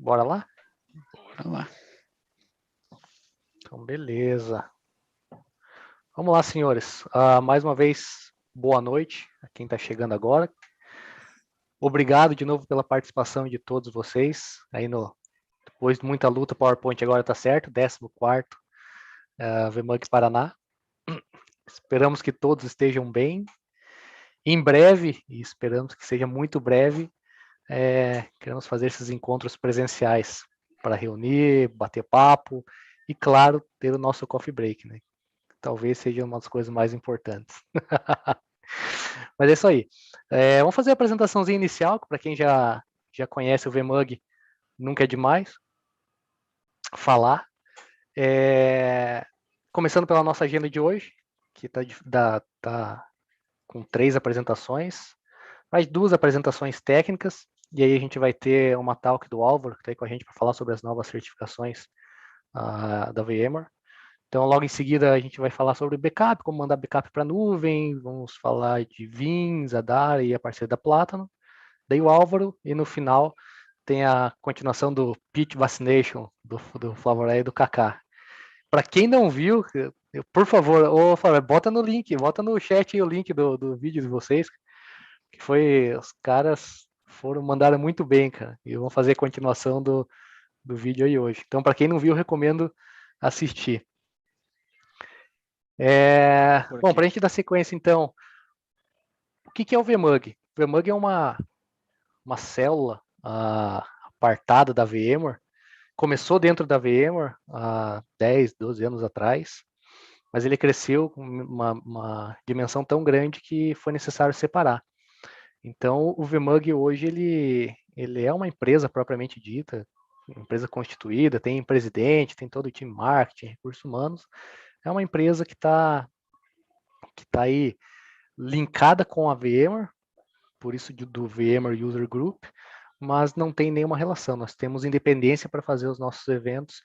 Bora lá? Bora lá. Então, beleza. Vamos lá, senhores. Mais uma vez, boa noite a quem está chegando agora. Obrigado de novo pela participação de todos vocês. Depois de muita luta, o PowerPoint agora está certo, 14º VMUG Paraná. Esperamos que todos estejam bem. Em breve, e esperamos que seja muito breve, queremos fazer esses encontros presenciais para reunir, bater papo e, claro, ter o nosso coffee break, né? Talvez seja uma das coisas mais importantes. Mas é isso aí. Vamos fazer a apresentaçãozinha inicial, para quem já conhece o VMUG, nunca é demais falar. Começando pela nossa agenda de hoje, que tá com 3 apresentações, mais 2 apresentações técnicas, e aí a gente vai ter uma talk do Álvaro, que está aí com a gente para falar sobre as novas certificações da VMware. Então, logo em seguida, a gente vai falar sobre backup, como mandar backup para a nuvem, vamos falar de VIMs, a Dara e a parceira da Plátano. Daí o Álvaro, e no final tem a continuação do Pitch Vaccination, do Flavoré e do Kaká. Para quem não viu, por favor, Flávio, bota no link, bota no chat o link do vídeo de vocês, que os caras mandaram muito bem, cara, e vão fazer a continuação do vídeo aí hoje. Então, para quem não viu, recomendo assistir. Bom, para a gente dar sequência, então, o que é o VMUG? O VMUG é uma célula apartada da VMware. Começou dentro da VMware há 10, 12 anos atrás, mas ele cresceu com uma dimensão tão grande que foi necessário separar. Então, o VMUG hoje ele é uma empresa propriamente dita, empresa constituída, tem presidente, tem todo o time marketing, recursos humanos. É uma empresa que tá aí linkada com a VMware, por isso do VMware User Group, mas não tem nenhuma relação. Nós temos independência para fazer os nossos eventos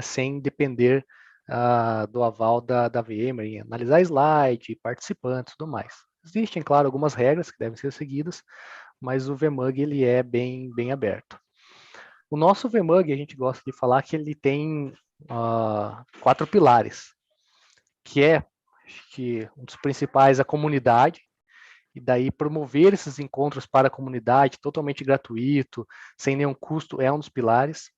sem depender do aval da VMware, em analisar slide, participantes e tudo mais. Existem, claro, algumas regras que devem ser seguidas, mas o VMUG ele é bem aberto. O nosso VMUG, a gente gosta de falar que ele tem 4 pilares, que acho que um dos principais, a comunidade, e daí promover esses encontros para a comunidade, totalmente gratuito, sem nenhum custo, é um dos pilares.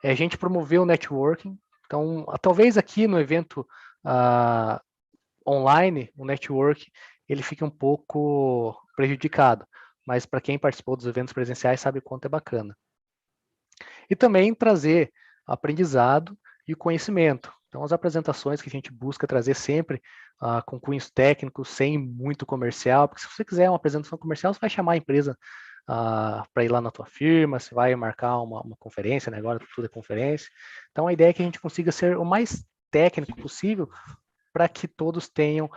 A gente promover o networking, então, talvez aqui no evento online, o network, ele fica um pouco prejudicado, mas para quem participou dos eventos presenciais sabe o quanto é bacana. E também trazer aprendizado e conhecimento. Então, as apresentações que a gente busca trazer sempre com cunhos técnicos, sem muito comercial, porque se você quiser uma apresentação comercial, você vai chamar a empresa para ir lá na tua firma, você vai marcar uma conferência, né? Agora tudo é conferência. Então, a ideia é que a gente consiga ser o mais técnico possível para que todos tenham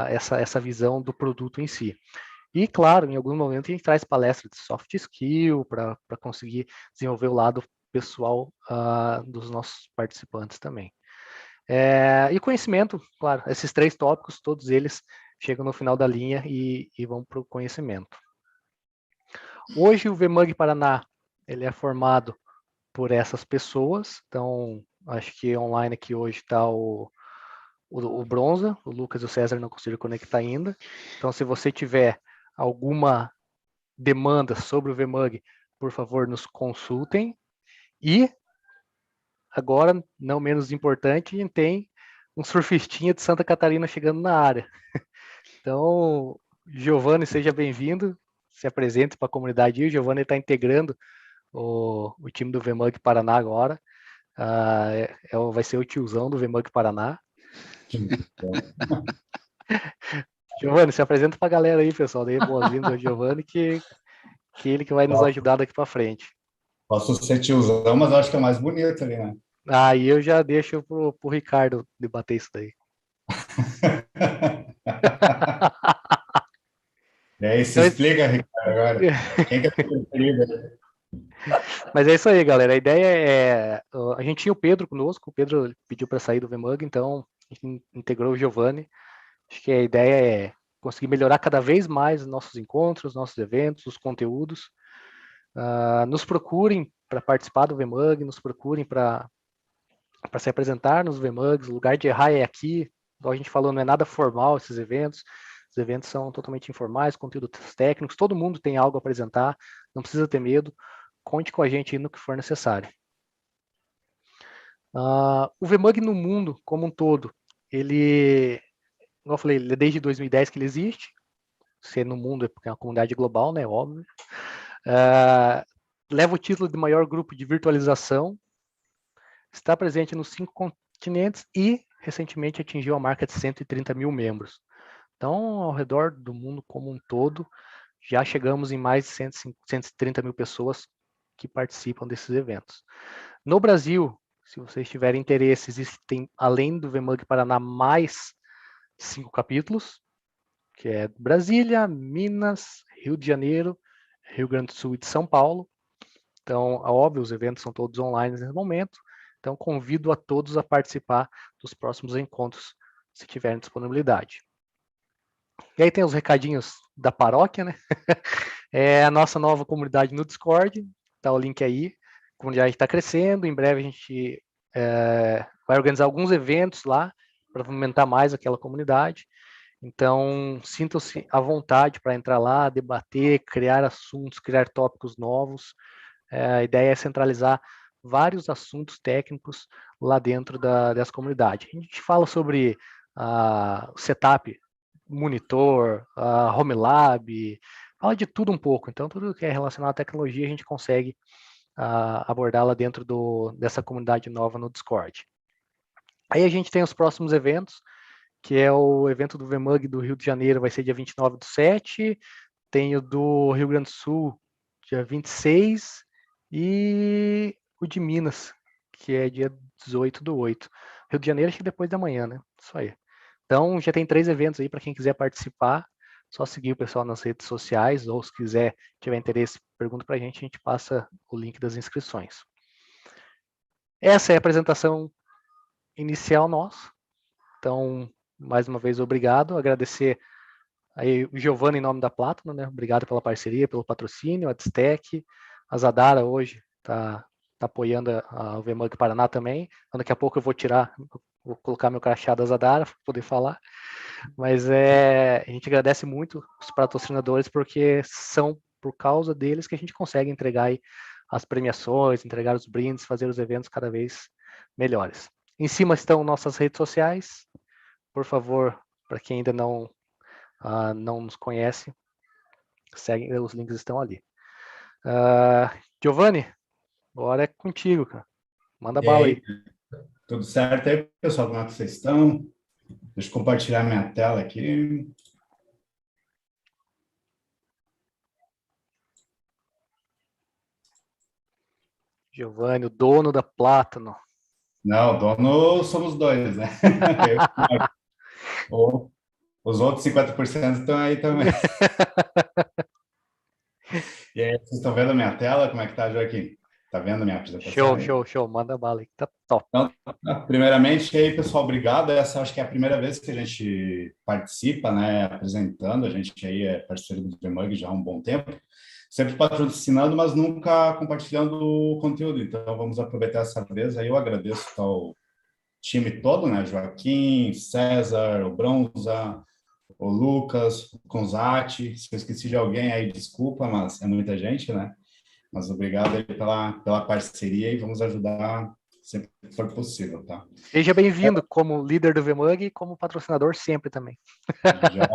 essa visão do produto em si. E, claro, em algum momento a gente traz palestras de soft skill para conseguir desenvolver o lado pessoal dos nossos participantes também. E conhecimento, claro, esses 3 tópicos, todos eles chegam no final da linha e vão para o conhecimento. Hoje o VMUG Paraná ele é formado por essas pessoas, então acho que online aqui hoje está o Bronza, o Lucas e o César não conseguiram conectar ainda, então se você tiver alguma demanda sobre o VMUG, por favor, nos consultem. E, agora, não menos importante, a gente tem um surfistinha de Santa Catarina chegando na área. Então, Giovanni, seja bem-vindo, se apresente para a comunidade. O Giovanni está integrando o time do VMUG Paraná agora. Vai ser o tiozão do VMUG Paraná. Giovanni, se apresenta para a galera aí, pessoal. Dê boas-vindas ao Giovanni, que ele que vai nos ajudar daqui para frente. Posso ser tiozão, mas acho que é mais bonito ali, né? Aí eu já deixo pro Ricardo debater isso daí. E aí, se explica, Ricardo, agora. Quem que é o preferido? Mas é isso aí, galera. A ideia é... A gente tinha o Pedro conosco, o Pedro pediu para sair do VMUG, então a gente integrou o Giovanni. Acho que a ideia é conseguir melhorar cada vez mais os nossos encontros, nossos eventos, os conteúdos. Nos procurem para participar do VMUG, nos procurem para se apresentar nos VMUGs. O lugar de errar é aqui. Como a gente falou, não é nada formal esses eventos. Os eventos são totalmente informais, conteúdos técnicos, todo mundo tem algo a apresentar, não precisa ter medo. Conte com a gente no que for necessário. O VMUG no mundo como um todo, ele, como eu falei, ele é desde 2010 que ele existe. Se no mundo é porque é uma comunidade global, né, óbvio. Leva o título de maior grupo de virtualização, está presente nos 5 continentes e recentemente atingiu a marca de 130 mil membros. Então, ao redor do mundo como um todo, já chegamos em mais de 130 mil pessoas que participam desses eventos. No Brasil, se vocês tiverem interesse, existem, além do VMUG Paraná, mais 5 capítulos, que é Brasília, Minas, Rio de Janeiro, Rio Grande do Sul e de São Paulo. Então, óbvio, os eventos são todos online nesse momento, então convido a todos a participar dos próximos encontros, se tiverem disponibilidade. E aí tem os recadinhos da paróquia, né? É a nossa nova comunidade no Discord, tá o link aí. A comunidade está crescendo, em breve a gente vai organizar alguns eventos lá para fomentar mais aquela comunidade. Então, sintam-se à vontade para entrar lá, debater, criar assuntos, criar tópicos novos. A ideia é centralizar vários assuntos técnicos lá dentro dessa comunidade. A gente fala sobre o setup, monitor, home lab, fala de tudo um pouco. Então, tudo que é relacionado à tecnologia, a gente consegue abordar lá dentro dessa comunidade nova no Discord. Aí a gente tem os próximos eventos, que é o evento do VMUG do Rio de Janeiro, vai ser dia 29/7, tem o do Rio Grande do Sul, dia 26, e o de Minas, que é dia 18/8. Rio de Janeiro, acho que depois da manhã, né? Isso aí. Então, já tem 3 eventos aí para quem quiser participar. Só seguir o pessoal nas redes sociais, ou se quiser, tiver interesse, pergunta para a gente passa o link das inscrições. Essa é a apresentação inicial nossa. Então, mais uma vez, obrigado. Agradecer aí o Giovanni em nome da Plátano, né? Obrigado pela parceria, pelo patrocínio, a Destec, a Zadara hoje está apoiando o VMUG Paraná também. Então, daqui a pouco eu vou colocar meu crachá da Zadara para poder falar. Mas a gente agradece muito os patrocinadores, porque são por causa deles que a gente consegue entregar aí as premiações, entregar os brindes, fazer os eventos cada vez melhores. Em cima estão nossas redes sociais. Por favor, para quem ainda não nos conhece, segue, os links estão ali. Giovanni, agora é contigo, cara. Manda bala aí. Tudo certo aí, pessoal? Como é que vocês estão? Deixa eu compartilhar minha tela aqui. Giovanni, o dono da Plátano. Não, dono somos dois, né? Os outros 50% estão aí também. E aí, vocês estão vendo a minha tela? Como é que tá, Joaquim? Tá vendo a minha apresentação? Show. Manda bala aí, tá top. Então, primeiramente, aí, pessoal, obrigado. Essa acho que é a primeira vez que a gente participa, né, apresentando. A gente aí é parceiro do VMUG já há um bom tempo. Sempre patrocinando, mas nunca compartilhando o conteúdo. Então, vamos aproveitar essa vez. Aí eu agradeço ao time todo, né? Joaquim, César, o Bronza, o Lucas, o Conzati. Se eu esqueci de alguém aí, desculpa, mas é muita gente, né? Mas obrigado aí pela parceria e vamos ajudar sempre que for possível, tá? Seja bem-vindo como líder do VMUG e como patrocinador sempre também. Já,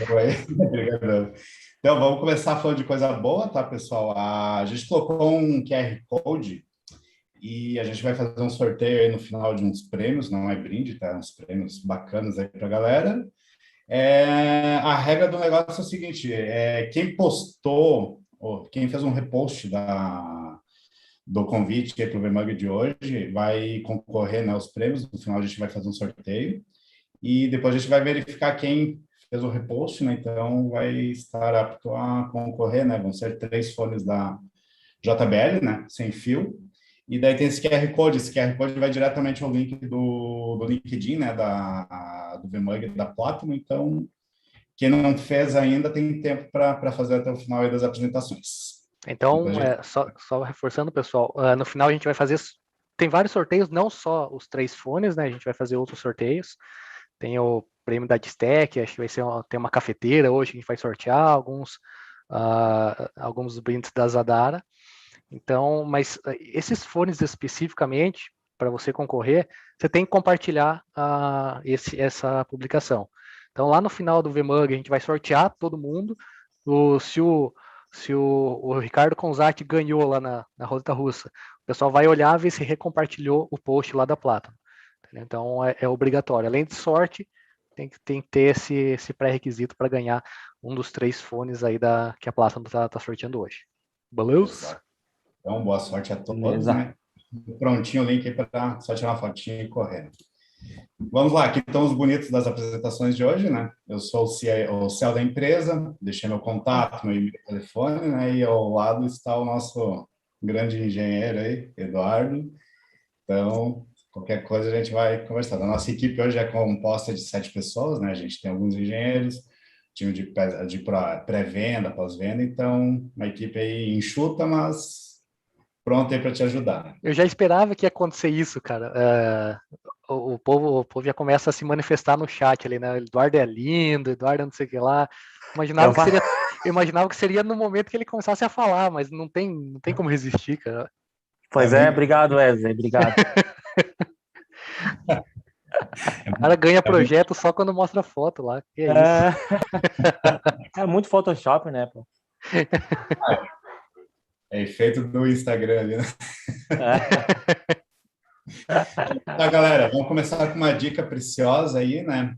obrigado. Então, vamos começar falando de coisa boa, tá, pessoal? A gente colocou um QR Code e a gente vai fazer um sorteio aí no final de uns prêmios, não é brinde, tá? Uns prêmios bacanas aí para a galera. A regra do negócio é o seguinte, quem postou, ou quem fez um repost do convite para o VMUG de hoje vai concorrer, né, aos prêmios. No final a gente vai fazer um sorteio e depois a gente vai verificar quem fez o repost, né? Então vai estar apto a concorrer, né? Vão ser 3 fones da JBL, né? Sem fio. E daí tem esse QR Code. Esse QR Code vai diretamente ao link do LinkedIn, né? Do VMUG da Platinum. Então, quem não fez ainda tem tempo para fazer até o final aí das apresentações. Então, só reforçando, pessoal, no final a gente vai fazer, tem vários sorteios, não só os 3 fones, né? A gente vai fazer outros sorteios. Tem o prêmio da Distec, acho que vai ser tem uma cafeteira hoje que a gente vai sortear alguns brindes da Zadara. Então, mas esses fones especificamente, para você concorrer, você tem que compartilhar essa publicação. Então, lá no final do VMUG, a gente vai sortear todo mundo. Se o Ricardo Conzatti ganhou lá na Roleta Russa, o pessoal vai olhar, ver se recompartilhou o post lá da Platinum. Então, é obrigatório. Além de sorte, tem que ter esse pré-requisito para ganhar um dos 3 fones aí que a Platinum está sorteando hoje. Beleza? Então, boa sorte a todos, Beleza. né? Prontinho o link aí para só tirar uma fotinha e correr. Vamos lá, aqui estão os bonitos das apresentações de hoje, né? Eu sou o CEO da empresa, deixei meu contato, meu e-mail, telefone, né? E ao lado está o nosso grande engenheiro aí, Eduardo. Então, qualquer coisa a gente vai conversar. A nossa equipe hoje é composta de 7 pessoas, né? A gente tem alguns engenheiros, time de pré-venda, pós-venda, então uma equipe aí enxuta, mas pronta aí para te ajudar. Eu já esperava que ia acontecer isso, cara. O povo já começa a se manifestar no chat ali, né? Eduardo é lindo, Eduardo não sei o que lá. Eu imaginava que seria no momento que ele começasse a falar, mas não tem como resistir, cara. Pois obrigado, Wesley, obrigado. O cara ganha projeto só quando mostra foto lá. Que é isso? É muito Photoshop, né, pô? É efeito do Instagram ali, né? Tá, galera, vamos começar com uma dica preciosa aí, né?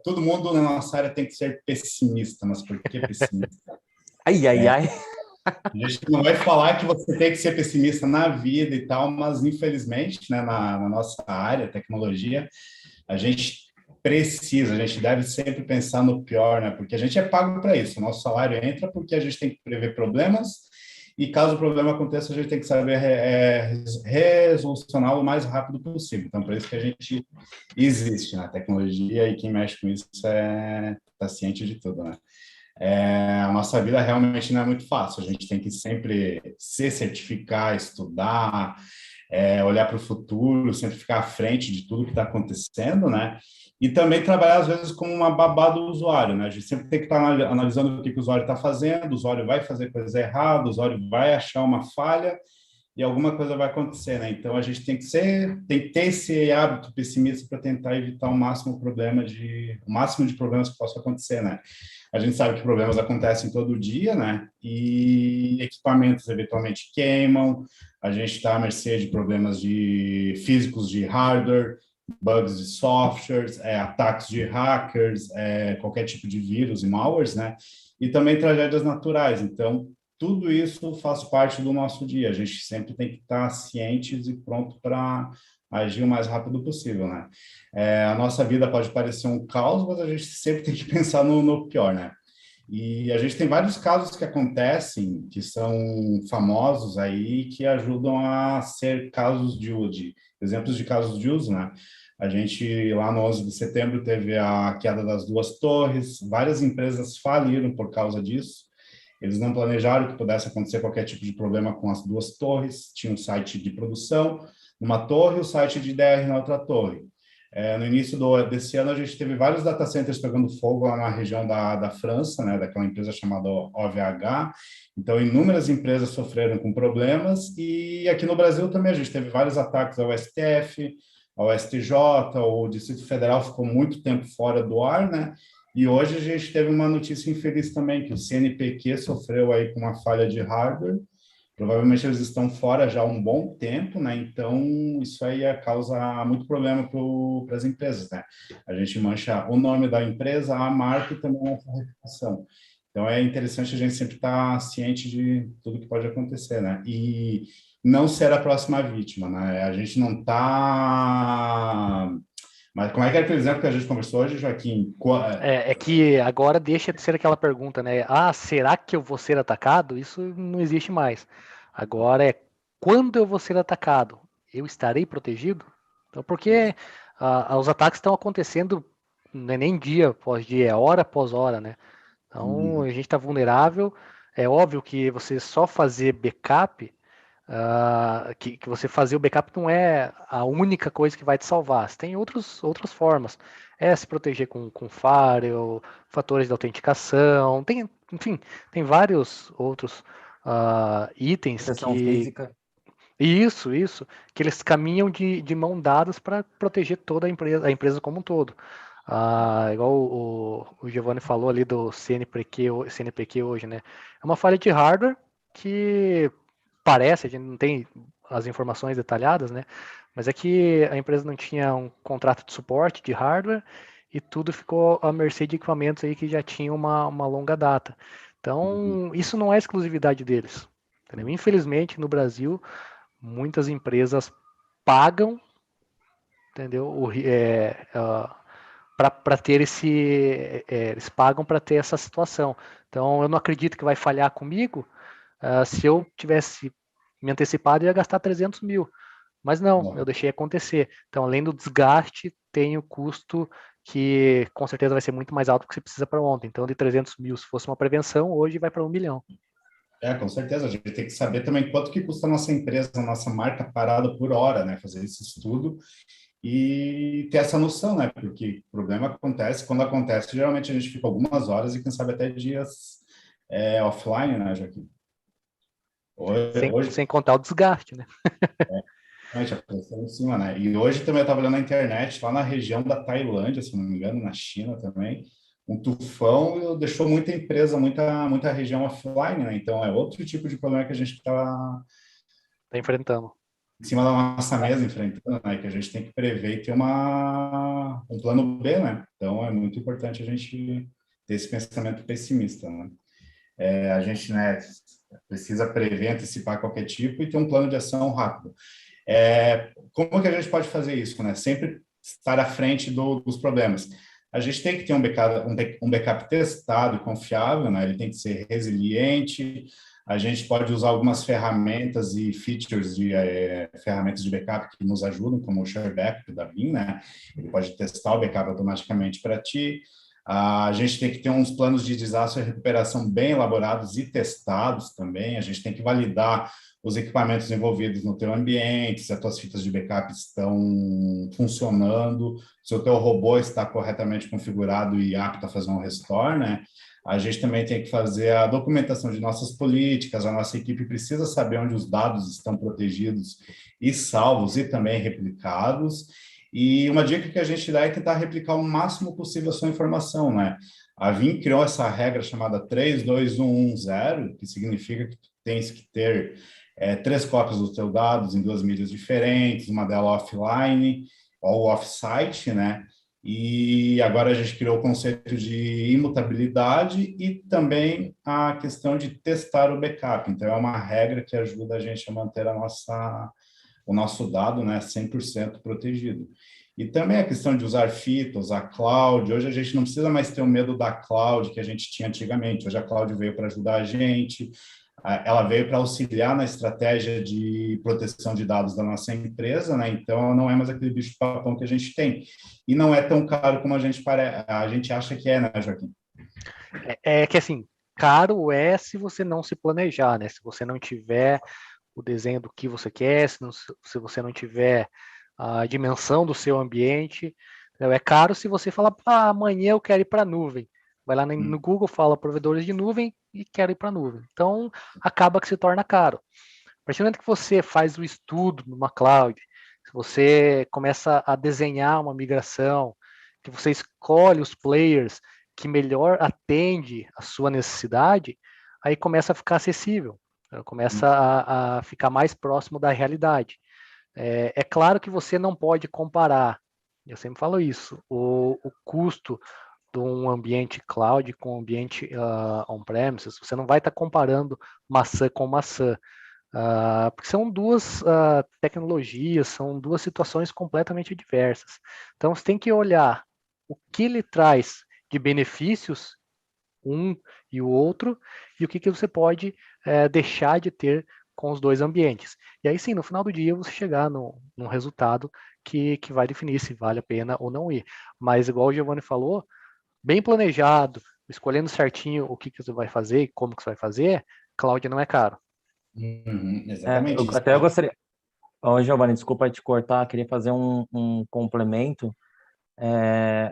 Todo mundo na nossa área tem que ser pessimista, mas por que pessimista? Ai. A gente não vai falar que você tem que ser pessimista na vida e tal, mas infelizmente, né, na nossa área, tecnologia, a gente deve sempre pensar no pior, né? Porque a gente é pago para isso. O nosso salário entra porque a gente tem que prever problemas e caso o problema aconteça, a gente tem que saber resolucioná-lo o mais rápido possível. Então, por isso que a gente existe na tecnologia e quem mexe com isso está ciente de tudo, né? A nossa vida realmente não é muito fácil. A gente tem que sempre se certificar, estudar, olhar para o futuro, sempre ficar à frente de tudo que está acontecendo, né? E também trabalhar, às vezes, como uma babá do usuário, né? A gente sempre tem que estar analisando o que o usuário está fazendo, o usuário vai fazer coisa errada, o usuário vai achar uma falha e alguma coisa vai acontecer, né? Então, a gente tem que ter esse hábito pessimista para tentar evitar o máximo de problemas que possam acontecer, né? A gente sabe que problemas acontecem todo dia, né? E equipamentos eventualmente queimam, a gente está à mercê de problemas físicos de hardware, bugs de softwares, ataques de hackers, qualquer tipo de vírus e malwares, né? E também tragédias naturais. Então, tudo isso faz parte do nosso dia. A gente sempre tem que estar cientes e pronto para agir o mais rápido possível, né? A nossa vida pode parecer um caos, mas a gente sempre tem que pensar no pior, né? E a gente tem vários casos que acontecem, que são famosos aí, que ajudam a ser exemplos de casos de uso, né? A gente, lá no 11 de setembro, teve a queda das 2 torres, várias empresas faliram por causa disso. Eles não planejaram que pudesse acontecer qualquer tipo de problema com as 2 torres. Tinha um site de produção numa torre e o site de DR na outra torre. No início desse ano, a gente teve vários data centers pegando fogo lá na região da França, né, daquela empresa chamada OVH. Então, inúmeras empresas sofreram com problemas. E aqui no Brasil também a gente teve vários ataques ao STF, ao STJ, o Distrito Federal ficou muito tempo fora do ar, né? E hoje a gente teve uma notícia infeliz também, que o CNPq sofreu aí com uma falha de hardware. Provavelmente eles estão fora já há um bom tempo, né? Então, isso aí causa muito problema para as empresas, né? A gente mancha o nome da empresa, a marca e também a nossa reputação. Então, é interessante a gente sempre estar ciente de tudo que pode acontecer, né? E não ser a próxima vítima, né? A gente não está... Mas como é que é aquele exemplo que a gente conversou hoje, Joaquim? É que agora deixa de ser aquela pergunta, né? Ah, será que eu vou ser atacado? Isso não existe mais. Agora é quando eu vou ser atacado? Eu estarei protegido? Então, porque os ataques estão acontecendo não é nem dia após dia, é hora após hora, né? Então, a gente está vulnerável É óbvio que você só fazer backup, que você fazer o backup não é a única coisa que vai te salvar. Você tem outras formas. É se proteger com firewall, fatores de autenticação, enfim, tem vários outros itens Proteção que. física. Isso, que eles caminham de mão dadas para proteger toda a empresa como um todo. Igual o Giovanni falou ali do CNPq hoje, né? É uma falha de hardware que parece, a gente não tem as informações detalhadas, né? Mas é que a empresa não tinha um contrato de suporte de hardware e tudo ficou à mercê de equipamentos aí que já tinham uma longa data. Então, isso não é exclusividade deles. Entendeu? Infelizmente, no Brasil, muitas empresas pagam, entendeu? Para ter eles pagam para ter essa situação. Então, eu não acredito que vai falhar comigo. Se eu tivesse me antecipado, eu ia gastar 300 mil. Mas não, eu deixei acontecer. Então, além do desgaste, tem o custo que com certeza vai ser muito mais alto que você precisa para ontem. Então, de 300 mil, se fosse uma prevenção, hoje vai para 1 milhão. Com certeza. A gente tem que saber também quanto que custa a nossa empresa, a nossa marca parada por hora, né? Fazer esse estudo e ter essa noção, né? Porque o problema acontece, quando acontece, geralmente a gente fica algumas horas e quem sabe até dias offline, né, Joaquim? Hoje, Sem contar o desgaste, né? realmente, a pressão em cima, né? E hoje também eu estava olhando na internet, lá na região da Tailândia, se não me engano, na China também, um tufão deixou muita empresa, muita região offline, né? Então é outro tipo de problema que a gente está Tá enfrentando. em cima da nossa mesa enfrentando, né? Que a gente tem que prever e ter um plano B, né? Então é muito importante a gente ter esse pensamento pessimista, né? A gente, né, precisa prever, antecipar qualquer tipo e ter um plano de ação rápido. Como que a gente pode fazer isso, né? Sempre estar à frente dos problemas. A gente tem que ter um backup testado e confiável, né? Ele tem que ser resiliente. A gente pode usar algumas ferramentas e features de ferramentas de backup que nos ajudam, como o Share Backup da Veeam, né? Ele pode testar o backup automaticamente para ti. A gente tem que ter uns planos de desastre e recuperação bem elaborados e testados também. A gente tem que validar os equipamentos envolvidos no teu ambiente, se as tuas fitas de backup estão funcionando, se o teu robô está corretamente configurado e apto a fazer um restore, né? A gente também tem que fazer a documentação de nossas políticas, a nossa equipe precisa saber onde os dados estão protegidos e salvos e também replicados. E uma dica que a gente dá é tentar replicar o máximo possível a sua informação, né? A Veeam criou essa regra chamada 32110, que significa que tu tens que ter 3 cópias dos teus dados em 2 mídias diferentes, uma delas offline ou off-site, né? E agora a gente criou o conceito de imutabilidade e também a questão de testar o backup. Então, é uma regra que ajuda a gente a manter o nosso dado, né, 100% protegido. E também a questão de usar fita, usar cloud. Hoje a gente não precisa mais ter o medo da cloud que a gente tinha antigamente. Hoje a cloud veio para ajudar a gente, ela veio para auxiliar na estratégia de proteção de dados da nossa empresa, né? Então não é mais aquele bicho-papão que a gente tem. E não é tão caro como a gente acha que é, né, Joaquim? É que assim, caro é se você não se planejar, né? Se você não tiver o desenho do que você quer, se você não tiver a dimensão do seu ambiente. É caro se você falar, amanhã eu quero ir para a nuvem. Vai lá no Google, fala provedores de nuvem e quero ir para a nuvem. Então, acaba que se torna caro. A partir do momento que você faz o estudo numa cloud, se você começa a desenhar uma migração, que você escolhe os players que melhor atende a sua necessidade, aí começa a ficar acessível, começa a ficar mais próximo da realidade. É claro que você não pode comparar, eu sempre falo isso, o custo de um ambiente cloud com um ambiente on-premises, você não vai estar comparando maçã com maçã, porque são duas tecnologias, são duas situações completamente diversas. Então você tem que olhar o que ele traz de benefícios, um e o outro, e o que você pode deixar de ter com os dois ambientes. E aí sim, no final do dia, você chegar num resultado que vai definir se vale a pena ou não ir. Mas igual o Giovanni falou, bem planejado, escolhendo certinho o que você vai fazer e como que você vai fazer, cloud não é caro. Exatamente. Eu gostaria. Ô, Giovanni, desculpa te cortar, queria fazer um complemento.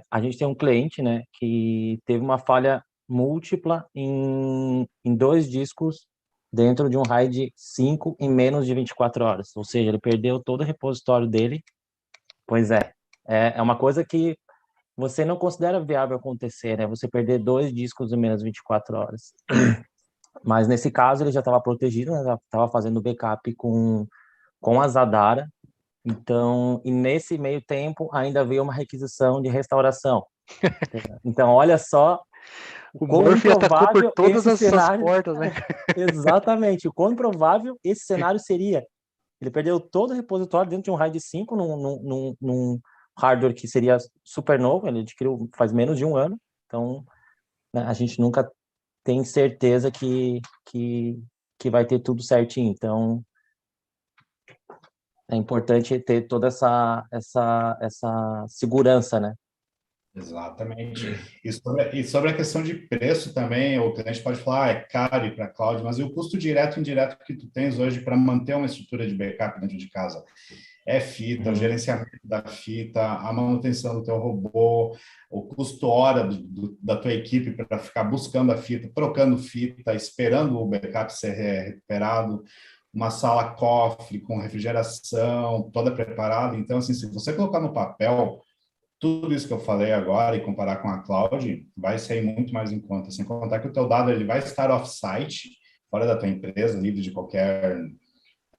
A gente tem um cliente, né, que teve uma falha múltipla em 2 discos dentro de um RAID 5 em menos de 24 horas. Ou seja, ele perdeu todo o repositório dele. Pois é uma coisa que você não considera viável acontecer, né? Você perder 2 discos em menos de 24 horas. Mas nesse caso ele já estava protegido, né? Já estava fazendo backup com a Zadara. Então, e nesse meio tempo ainda veio uma requisição de restauração. Então, olha só o O quão Murphy atacou por improvável todas esse essas cenário. portas, né? Exatamente, o quão improvável esse cenário seria. Ele perdeu todo o repositório dentro de um RAID 5 num hardware que seria super novo, ele adquiriu faz menos de um ano. Então, né, a gente nunca tem certeza que vai ter tudo certinho. Então, é importante ter toda essa segurança, né? Exatamente. E sobre a questão de preço também, o cliente pode falar, é caro ir para a cloud, mas e o custo direto e indireto que tu tens hoje para manter uma estrutura de backup dentro de casa? É fita, o gerenciamento da fita, a manutenção do teu robô, o custo hora da tua equipe para ficar buscando a fita, trocando fita, esperando o backup ser recuperado, uma sala cofre com refrigeração, toda preparada. Então, assim, se você colocar no papel tudo isso que eu falei agora e comparar com a cloud, vai sair muito mais em conta. Sem contar que o teu dado ele vai estar off-site, fora da tua empresa, livre de qualquer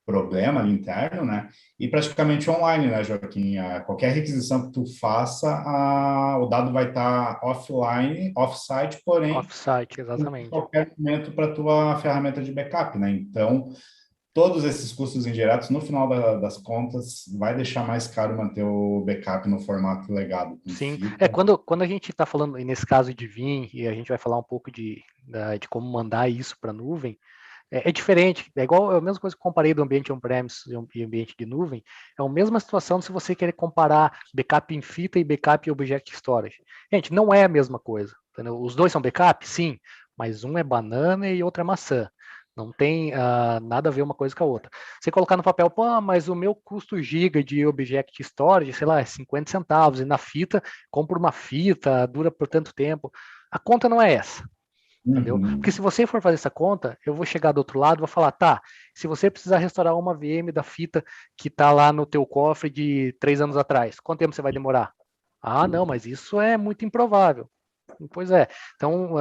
problema ali interno, né? E praticamente online, né, Joaquim? Qualquer requisição que tu faça, o dado vai estar offline, off-site, porém, Off-site, em exatamente. qualquer momento para a tua ferramenta de backup, né? Então, todos esses custos indiretos, no final das contas, vai deixar mais caro manter o backup no formato legado, com Sim, fita. quando a gente está falando, e nesse caso de Vim, e a gente vai falar um pouco de como mandar isso para a nuvem, é diferente, é igual é a mesma coisa que eu comparei do ambiente on-premise e ambiente de nuvem, é a mesma situação se você querer comparar backup em fita e backup em object storage. Gente, não é a mesma coisa, entendeu? Os dois são backup? Sim, mas um é banana e outro é maçã. Não tem nada a ver uma coisa com a outra. Você colocar no papel, pô, mas o meu custo giga de object storage, sei lá, é 50 centavos, e na fita, compro uma fita, dura por tanto tempo. A conta não é essa. Entendeu? Porque se você for fazer essa conta, eu vou chegar do outro lado e vou falar, tá, se você precisar restaurar uma VM da fita que está lá no teu cofre de 3 anos atrás, quanto tempo você vai demorar? Ah, não, mas isso é muito improvável. Pois é. Então,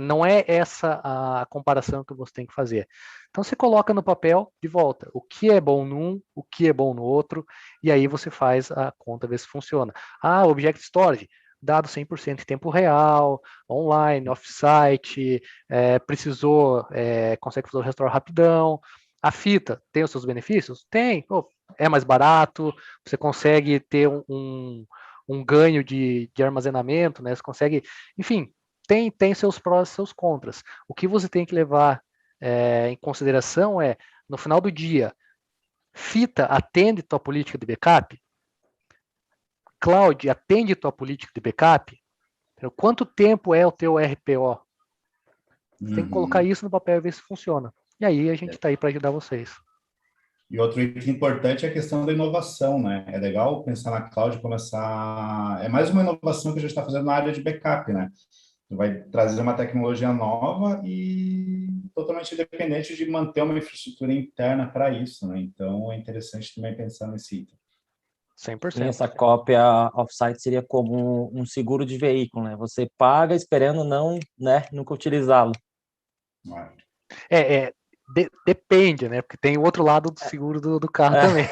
não é essa a comparação que você tem que fazer. Então, você coloca no papel de volta o que é bom num, o que é bom no outro, e aí você faz a conta, ver se funciona. Ah, Object Storage, dado 100% em tempo real, online, off-site, precisou, consegue fazer o restore rapidão. A fita tem os seus benefícios? Tem. Pô, é mais barato, você consegue ter um ganho de armazenamento, né? Você consegue, enfim, tem seus prós e seus contras. O que você tem que levar em consideração é, no final do dia, fita atende tua política de backup? Cloud atende tua política de backup? Quanto tempo é o teu RPO? Você tem que colocar isso no papel e ver se funciona. E aí a gente está aí para ajudar vocês. E outro item importante é a questão da inovação, né? É legal pensar na cloud começar. É mais uma inovação que a gente está fazendo na área de backup, né? Vai trazer uma tecnologia nova e totalmente independente de manter uma infraestrutura interna para isso, né? Então é interessante também pensar nesse item. 100%. E essa cópia off-site seria como um seguro de veículo, né? Você paga esperando não, né, nunca utilizá-lo. Depende, né? Porque tem o outro lado do seguro do carro também.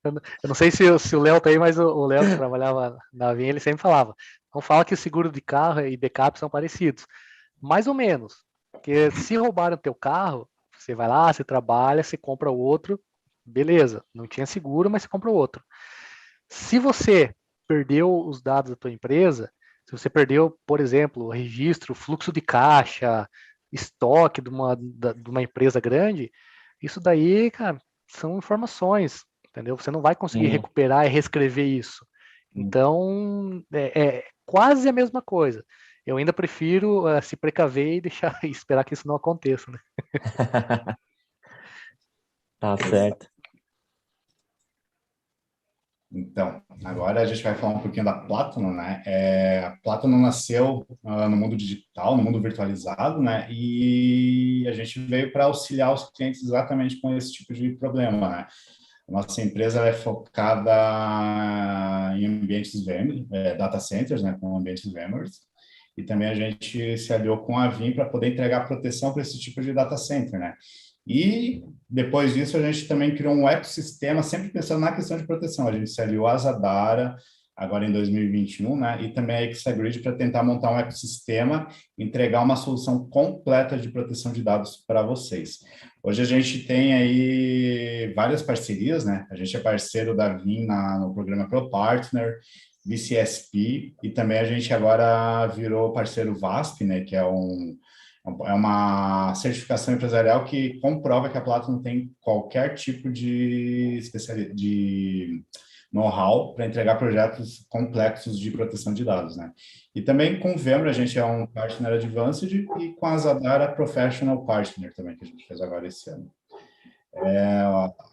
Eu não sei se o Léo tá aí, mas o Léo que trabalhava na Vinha, ele sempre falava. Não fala que seguro de carro e backup são parecidos. Mais ou menos. Porque se roubaram o teu carro, você vai lá, você trabalha, você compra outro, beleza. Não tinha seguro, mas você compra outro. Se você perdeu os dados da tua empresa, se você perdeu, por exemplo, o registro, fluxo de caixa, estoque de uma empresa grande, isso daí, cara, são informações, entendeu? Você não vai conseguir recuperar e reescrever isso. Então, é quase a mesma coisa. eu ainda prefiro se precaver e deixar e esperar que isso não aconteça, né? Tá certo. Então, agora a gente vai falar um pouquinho da Platinum, né? A Platinum nasceu no mundo digital, no mundo virtualizado, né? E a gente veio para auxiliar os clientes exatamente com esse tipo de problema, né? Nossa empresa ela é focada em ambientes VMware, data centers, né? Com ambientes VMware. E também a gente se aliou com a Vim para poder entregar proteção para esse tipo de data center, né? E depois disso a gente também criou um ecossistema, sempre pensando na questão de proteção. A gente se aliou à Zadara, agora em 2021, né? E também a Exagrid para tentar montar um ecossistema, entregar uma solução completa de proteção de dados para vocês. Hoje a gente tem aí várias parcerias, né? A gente é parceiro da Vim no programa Pro Partner, VCSP, e também a gente agora virou parceiro VASP, né? Que é uma certificação empresarial que comprova que a Platinum tem qualquer tipo de know-how para entregar projetos complexos de proteção de dados, né? E também com o VMware a gente é um Partner Advanced e com a Zadara Professional Partner também, que a gente fez agora esse ano.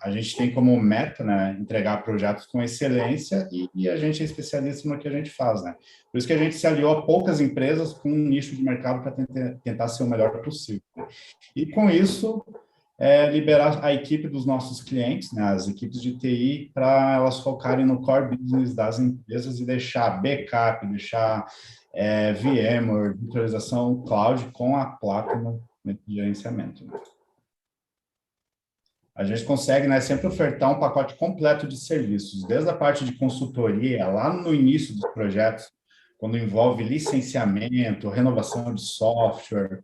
A gente tem como meta, né, entregar projetos com excelência e a gente é especialista no que a gente faz, né? Por isso que a gente se aliou a poucas empresas com um nicho de mercado para tentar ser o melhor possível. E com isso, liberar a equipe dos nossos clientes, né, as equipes de TI, para elas focarem no core business das empresas e deixar backup, deixar VMware, virtualização cloud com a Platinum no gerenciamento, né? A gente consegue, né, sempre ofertar um pacote completo de serviços, desde a parte de consultoria, lá no início dos projetos, quando envolve licenciamento, renovação de software,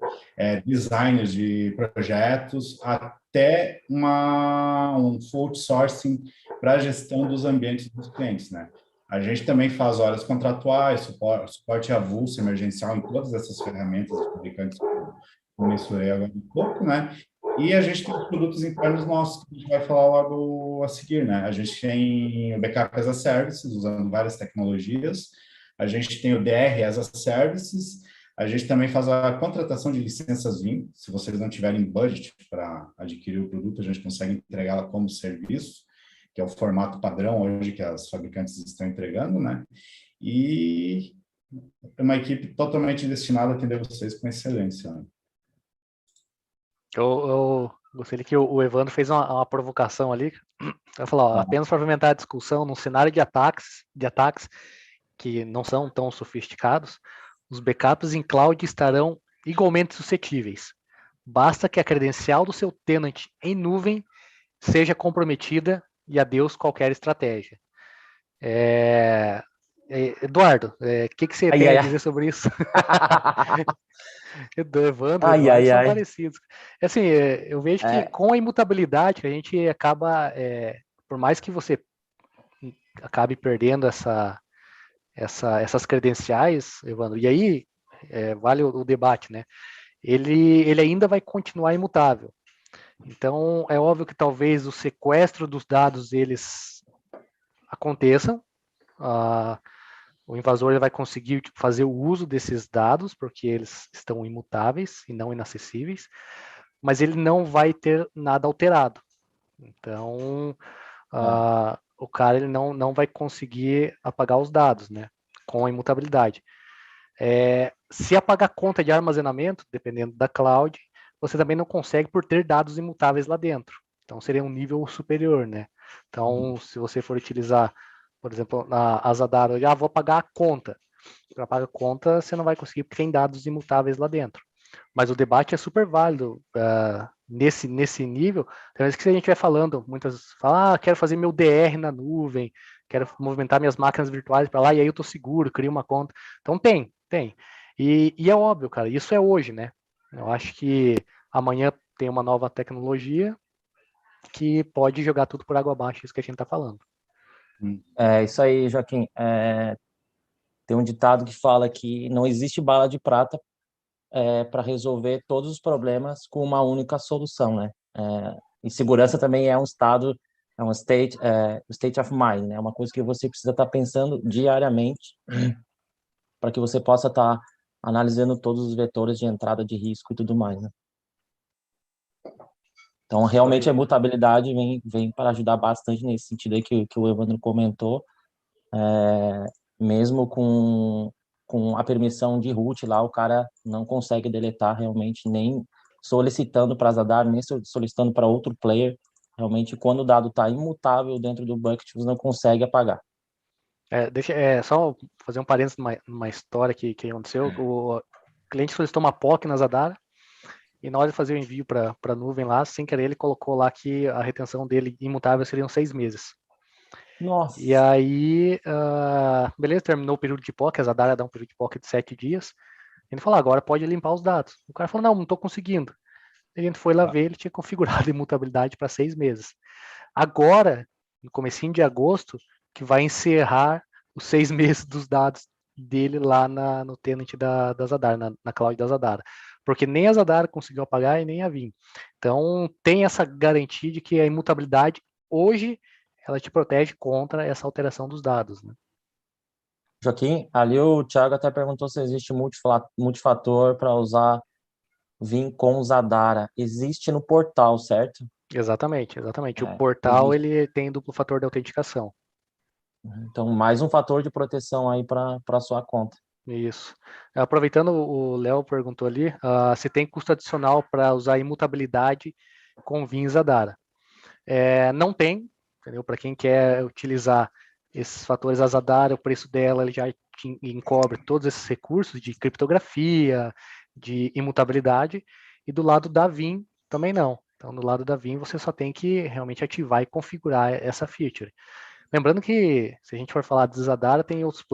design de projetos, até um full outsourcing para a gestão dos ambientes dos clientes, né? A gente também faz horas contratuais, suporte avulso, emergencial em todas essas ferramentas dos fabricantes que eu mencionei agora um pouco, né? E a gente tem os produtos internos nossos, que a gente vai falar logo a seguir, né? A gente tem o Backup as a Service, usando várias tecnologias. A gente tem o DR as a Services. A gente também faz a contratação de licenças Vim. Se vocês não tiverem budget para adquirir o produto, a gente consegue entregá-la como serviço, que é o formato padrão hoje que as fabricantes estão entregando, né? E é uma equipe totalmente destinada a atender vocês com excelência, né? Eu gostei que o Evandro fez uma provocação ali. Vai falar, ó, apenas para fomentar a discussão, num cenário de ataques que não são tão sofisticados, os backups em cloud estarão igualmente suscetíveis. Basta que a credencial do seu tenant em nuvem seja comprometida e adeus qualquer estratégia. Eduardo, o que você tem a dizer sobre isso? Evandro e Eduardo são parecidos. Assim, eu vejo que com a imutabilidade a gente acaba, por mais que você acabe perdendo essas credenciais, Evandro, e aí vale o debate, né? Ele ainda vai continuar imutável. Então, é óbvio que talvez o sequestro dos dados eles aconteçam. O invasor ele vai conseguir fazer o uso desses dados, porque eles estão imutáveis e não inacessíveis, mas ele não vai ter nada alterado. Então, o cara ele não vai conseguir apagar os dados, né, com a imutabilidade. Se apagar a conta de armazenamento, dependendo da cloud, você também não consegue por ter dados imutáveis lá dentro. Então, seria um nível superior, né? Então, se você for utilizar, por exemplo, a Zadara, vou apagar a conta. Para apagar a conta, você não vai conseguir porque tem dados imutáveis lá dentro. Mas o debate é super válido nesse nível. Tem vezes que a gente vai falando, muitas falam, quero fazer meu DR na nuvem, quero movimentar minhas máquinas virtuais para lá, e aí eu estou seguro, crio uma conta. Então tem. E é óbvio, cara, isso é hoje, né? Eu acho que amanhã tem uma nova tecnologia que pode jogar tudo por água abaixo, isso que a gente está falando. É isso aí, Joaquim. Tem um ditado que fala que não existe bala de prata para resolver todos os problemas com uma única solução, né? E segurança também é um estado, é um state of mind, né? É uma coisa que você precisa estar pensando diariamente para que você possa estar analisando todos os vetores de entrada de risco e tudo mais, né? Então, realmente, a mutabilidade vem para ajudar bastante nesse sentido aí que o Evandro comentou. Mesmo com a permissão de root lá, o cara não consegue deletar realmente, nem solicitando para Zadar, nem solicitando para outro player. Realmente, quando o dado está imutável dentro do bucket, você não consegue apagar. Só fazer um parênteses numa história que aconteceu. O cliente solicitou uma POC na Zadara, e na hora de fazer o envio para a nuvem lá, sem querer, ele colocou lá que a retenção dele imutável seriam 6 meses. Nossa! E aí, beleza, terminou o período de POC, a Zadara dá um período de POC de 7 dias. Ele falou, agora pode limpar os dados. O cara falou, não estou conseguindo. A gente foi lá ver, ele tinha configurado a imutabilidade para 6 meses. Agora, no comecinho de agosto, que vai encerrar os 6 meses dos dados dele lá no tenant da Zadara, na cloud da Zadara. Porque nem a Zadara conseguiu apagar e nem a Vim. Então, tem essa garantia de que a imutabilidade, hoje, ela te protege contra essa alteração dos dados, né? Joaquim, ali o Thiago até perguntou se existe multifator para usar Vim com Zadara. Existe no portal, certo? Exatamente. O portal, existe. ele tem duplo fator de autenticação. Então, mais um fator de proteção aí para a sua conta. Isso. Aproveitando, o Léo perguntou ali se tem custo adicional para usar imutabilidade com Vim Zadara. Não tem, entendeu? Para quem quer utilizar esses fatores, a Zadara, o preço dela ele já encobre todos esses recursos de criptografia, de imutabilidade, e do lado da Vim também não. Então, do lado da Vim, você só tem que realmente ativar e configurar essa feature. Lembrando que, se a gente for falar de Zadara, tem outros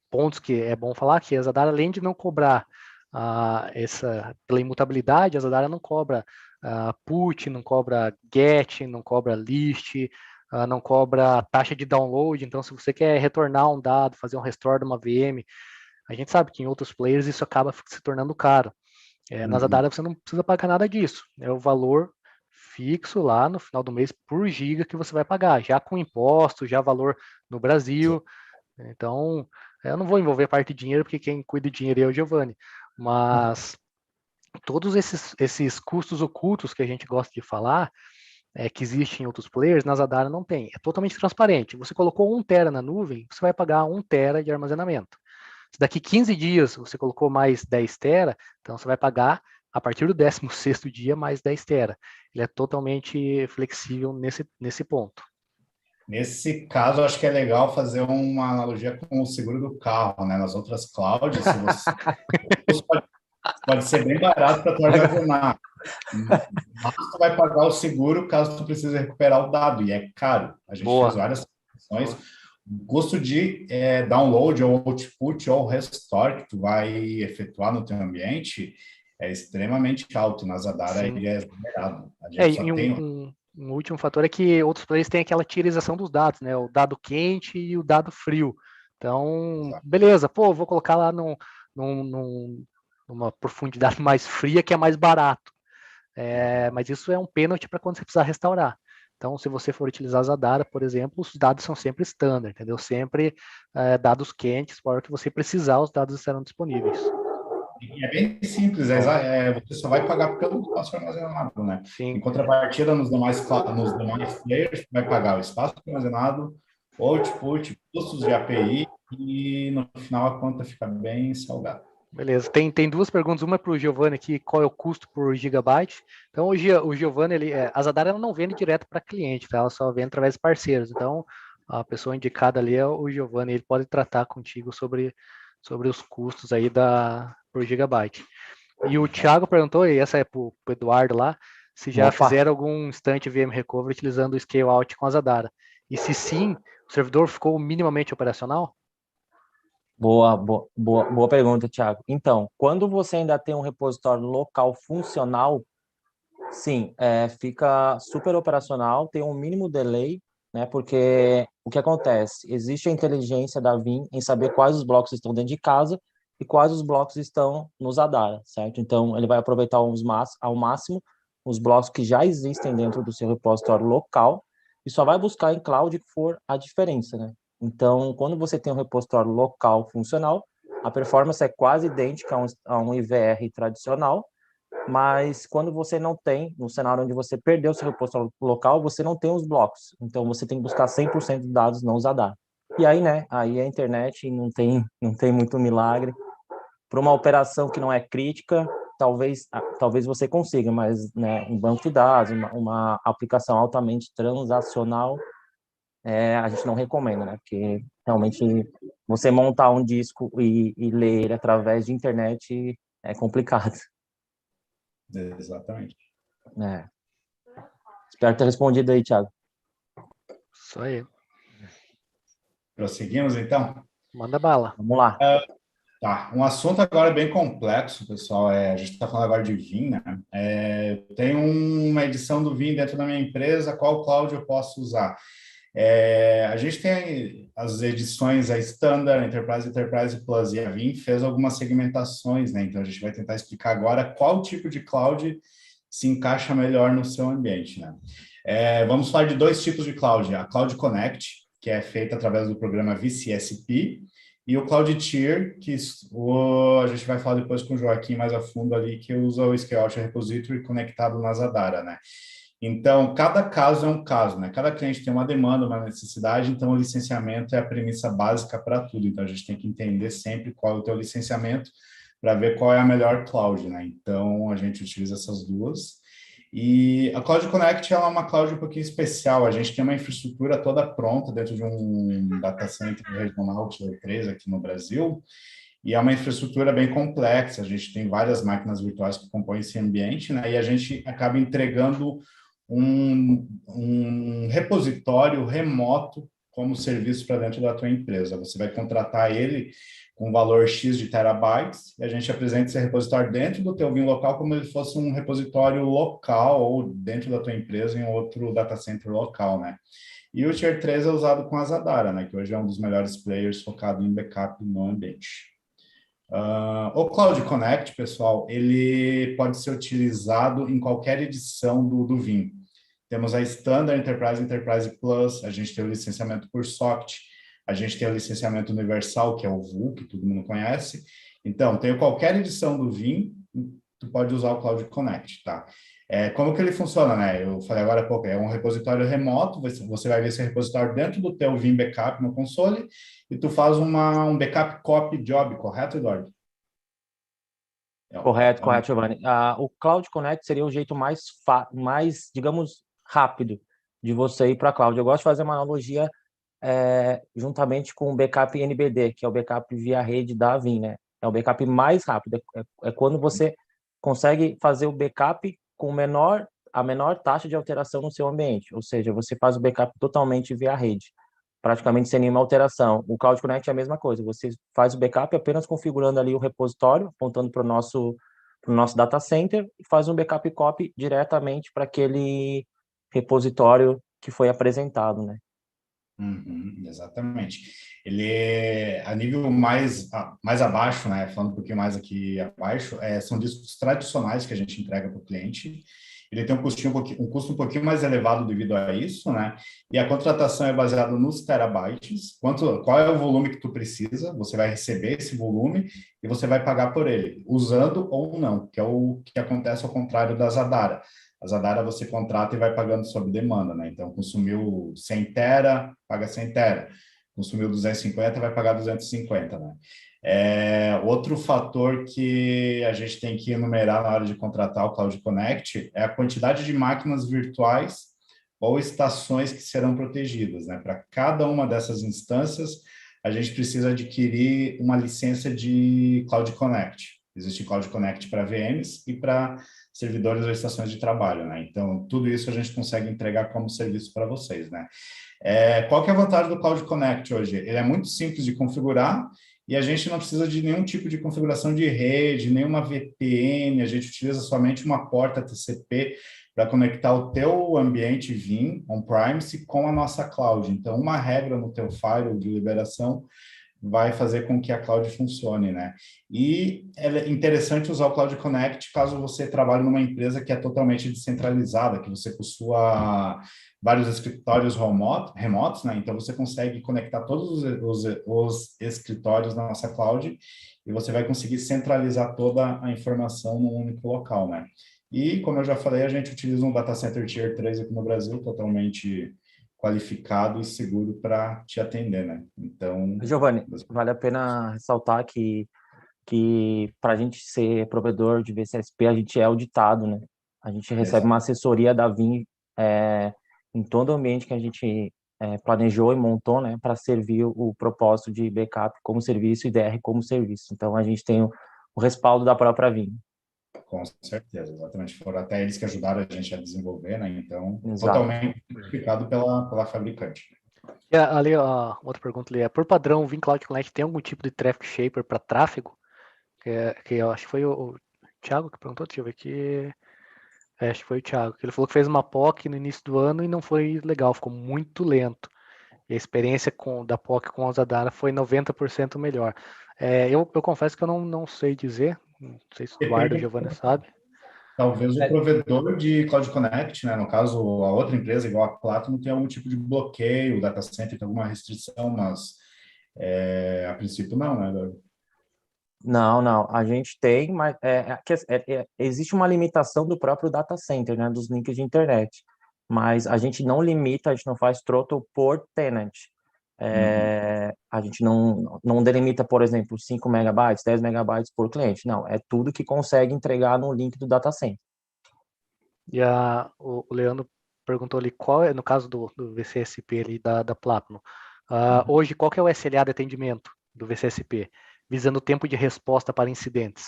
pontos que é bom falar, que a Zadara, além de não cobrar pela imutabilidade, a Zadara não cobra put, não cobra get, não cobra list, não cobra taxa de download. Então, se você quer retornar um dado, fazer um restore de uma VM, a gente sabe que em outros players isso acaba se tornando caro. Na Zadara você não precisa pagar nada disso. É o valor fixo lá no final do mês por giga que você vai pagar, já com imposto, já valor no Brasil. Então, eu não vou envolver a parte de dinheiro, porque quem cuida de dinheiro é o Giovanni. Mas todos esses custos ocultos que a gente gosta de falar, que existem em outros players, na Zadara não tem. É totalmente transparente. Você colocou 1 tera na nuvem, você vai pagar 1 tera de armazenamento. Se daqui 15 dias você colocou mais 10 tera, então você vai pagar a partir do 16º dia mais 10 tera. Ele é totalmente flexível nesse ponto. Nesse caso, acho que é legal fazer uma analogia com o seguro do carro, né? Nas outras clouds, se você pode ser bem barato para tu armazenar, mas tu vai pagar o seguro caso tu precise recuperar o dado, e é caro. A gente fez várias situações. O custo de download ou output ou restore que tu vai efetuar no teu ambiente é extremamente alto. Na Zadara ele é exagerado. A gente só tem... Um último fator é que outros players têm aquela tierização dos dados, né? O dado quente e o dado frio. Então, beleza, vou colocar lá numa profundidade mais fria, que é mais barato. Mas isso é um pênalti para quando você precisar restaurar. Então, se você for utilizar a Zadara, por exemplo, os dados são sempre standard, entendeu? Sempre dados quentes, para hora que você precisar, os dados estarão disponíveis. E é bem simples, você só vai pagar pelo espaço armazenado, né? Sim. Em contrapartida, nos demais players, vai pagar o espaço armazenado, output, custos de API, e no final a conta fica bem salgada. Beleza, tem duas perguntas, uma para o Giovanni aqui, qual é o custo por gigabyte? Então, o Giovanni, a Zadara ela não vende direto para cliente, tá? Ela só vende através de parceiros. Então, a pessoa indicada ali é o Giovanni, ele pode tratar contigo sobre os custos aí por gigabyte. E o Thiago perguntou, e essa é para o Eduardo lá, se já fizeram algum instante VM Recovery utilizando o Scale Out com a Zadara. E se sim, o servidor ficou minimamente operacional? Boa pergunta, Thiago. Então, quando você ainda tem um repositório local funcional, sim, fica super operacional, tem um mínimo delay, né? Porque o que acontece? Existe a inteligência da Vim em saber quais os blocos estão dentro de casa e quais os blocos estão no Zadara, certo? Então, ele vai aproveitar ao máximo os blocos que já existem dentro do seu repositório local e só vai buscar em cloud que for a diferença, né? Então, quando você tem um repositório local funcional, a performance é quase idêntica a um IVR tradicional, mas quando você não tem, no cenário onde você perdeu seu repositório local, você não tem os blocos. Então, você tem que buscar 100% de dados não ZADA. E aí, né, aí a internet não tem muito milagre. Para uma operação que não é crítica, talvez você consiga, mas né, um banco de dados, uma aplicação altamente transacional, a gente não recomenda, né? Porque realmente você montar um disco e ler ele através de internet é complicado. Exatamente. É. Espero ter respondido aí, Thiago. Isso aí. Prosseguimos, então? Manda bala. Vamos lá. Tá, um assunto agora bem complexo, pessoal. A gente está falando agora de Vim, né? Tem uma edição do Vim dentro da minha empresa, qual cloud eu posso usar? A gente tem as edições, a Standard, Enterprise Plus e a Vim fez algumas segmentações, né? Então a gente vai tentar explicar agora qual tipo de cloud se encaixa melhor no seu ambiente, né? Vamos falar de dois tipos de cloud: a Cloud Connect, que é feita através do programa VCSP, e o Cloud Tier, que a gente vai falar depois com o Joaquim mais a fundo ali, que usa o Scale Repository conectado na Zadara, né? Então, cada caso é um caso, né? Cada cliente tem uma demanda, uma necessidade, então o licenciamento é a premissa básica para tudo. Então, a gente tem que entender sempre qual é o teu licenciamento para ver qual é a melhor cloud, né? Então, a gente utiliza essas duas. E a Cloud Connect ela é uma cloud um pouquinho especial. A gente tem uma infraestrutura toda pronta dentro de um data center regional Tier 3 aqui no Brasil, e é uma infraestrutura bem complexa. A gente tem várias máquinas virtuais que compõem esse ambiente, né? E a gente acaba entregando um repositório remoto como serviço para dentro da tua empresa. Você vai contratar ele com valor X de terabytes, e a gente apresenta esse repositório dentro do teu Vim local como se fosse um repositório local ou dentro da tua empresa em outro data center local, né? E o Tier 3 é usado com a Zadara, né? Que hoje é um dos melhores players focado em backup no ambiente. O Cloud Connect, pessoal, ele pode ser utilizado em qualquer edição do Vim. Temos a Standard, Enterprise Plus, a gente tem o licenciamento por SOCT, a gente tem o licenciamento universal, que é o VUL, que todo mundo conhece. Então, tem qualquer edição do Vim, tu pode usar o Cloud Connect, tá? Como que ele funciona, né? Eu falei agora há pouco, é um repositório remoto, você vai ver esse repositório dentro do teu Vim Backup no console, e tu faz um backup copy job, correto, Eduardo? Correto, Giovanni. O Cloud Connect seria o jeito mais, digamos, rápido de você ir para a cloud. Eu gosto de fazer uma analogia juntamente com o backup NBD, que é o backup via rede da Vim, né? É o backup mais rápido. É quando você consegue fazer o backup com a menor taxa de alteração no seu ambiente. Ou seja, você faz o backup totalmente via rede, praticamente sem nenhuma alteração. O Cloud Connect é a mesma coisa. Você faz o backup apenas configurando ali o repositório, apontando para o nosso data center, e faz um backup copy diretamente para aquele repositório que foi apresentado, né? Exatamente. Ele a nível mais abaixo, né? Falando um pouquinho mais aqui abaixo, são discos tradicionais que a gente entrega para o cliente. Ele tem um custo um pouquinho mais elevado devido a isso, né? E a contratação é baseada nos terabytes. Qual é o volume que tu precisa? Você vai receber esse volume e você vai pagar por ele, usando ou não, que é o que acontece ao contrário da Zadara. A Zadara você contrata e vai pagando sob demanda, né? Então, consumiu 100 tera, paga 100 tera. Consumiu 250, vai pagar 250, né? Outro fator que a gente tem que enumerar na hora de contratar o Cloud Connect é a quantidade de máquinas virtuais ou estações que serão protegidas, né? Para cada uma dessas instâncias, a gente precisa adquirir uma licença de Cloud Connect. Existe Cloud Connect para VMs e para servidores ou estações de trabalho, né? Então, tudo isso a gente consegue entregar como serviço para vocês, né? Qual que é a vantagem do Cloud Connect hoje? Ele é muito simples de configurar e a gente não precisa de nenhum tipo de configuração de rede, nenhuma VPN, a gente utiliza somente uma porta TCP para conectar o teu ambiente Vim on-premise com a nossa cloud. Então, uma regra no teu firewall de liberação vai fazer com que a cloud funcione, né? E é interessante usar o Cloud Connect caso você trabalhe numa empresa que é totalmente descentralizada, que você possua vários escritórios remotos, né? Então, você consegue conectar todos os escritórios na nossa cloud e você vai conseguir centralizar toda a informação num único local, né? E, como eu já falei, a gente utiliza um data center Tier 3 aqui no Brasil, totalmente qualificado e seguro para te atender, né? Então, Giovanni, vale a pena ressaltar que para a gente ser provedor de VCSP, a gente é auditado, né? A gente recebe uma assessoria da VIM em todo o ambiente que a gente planejou e montou, né, para servir o propósito de backup como serviço e DR como serviço. Então, a gente tem o respaldo da própria VIM. com certeza, exatamente. Foram até eles que ajudaram a gente a desenvolver, né? Então, Exato. totalmente certificado pela fabricante. E ali, ó, outra pergunta ali, por padrão, o Vim Cloud Connect tem algum tipo de traffic shaper para tráfego? Que eu acho que foi o Thiago que perguntou, deixa eu ver aqui. Acho que foi o Thiago, que ele falou que fez uma POC no início do ano e não foi legal, ficou muito lento. E a experiência da POC com a Zadara foi 90% melhor. Eu confesso que eu não sei dizer, não sei se o Eduardo ou o Giovanni sabe. Talvez o provedor de Cloud Connect, né, no caso, a outra empresa, igual a Platinum, tem algum tipo de bloqueio, o data center tem alguma restrição, mas a princípio não, né? Não. A gente tem, mas existe uma limitação do próprio data center, né, dos links de internet. Mas a gente não limita, a gente não faz throttle por tenant. A gente não delimita, por exemplo, 5 megabytes, 10 megabytes por cliente. Não, é tudo que consegue entregar no link do data center. E o Leandro perguntou ali qual é, no caso do VCSP ali da Platinum, hoje qual que é o SLA de atendimento do VCSP, visando o tempo de resposta para incidentes?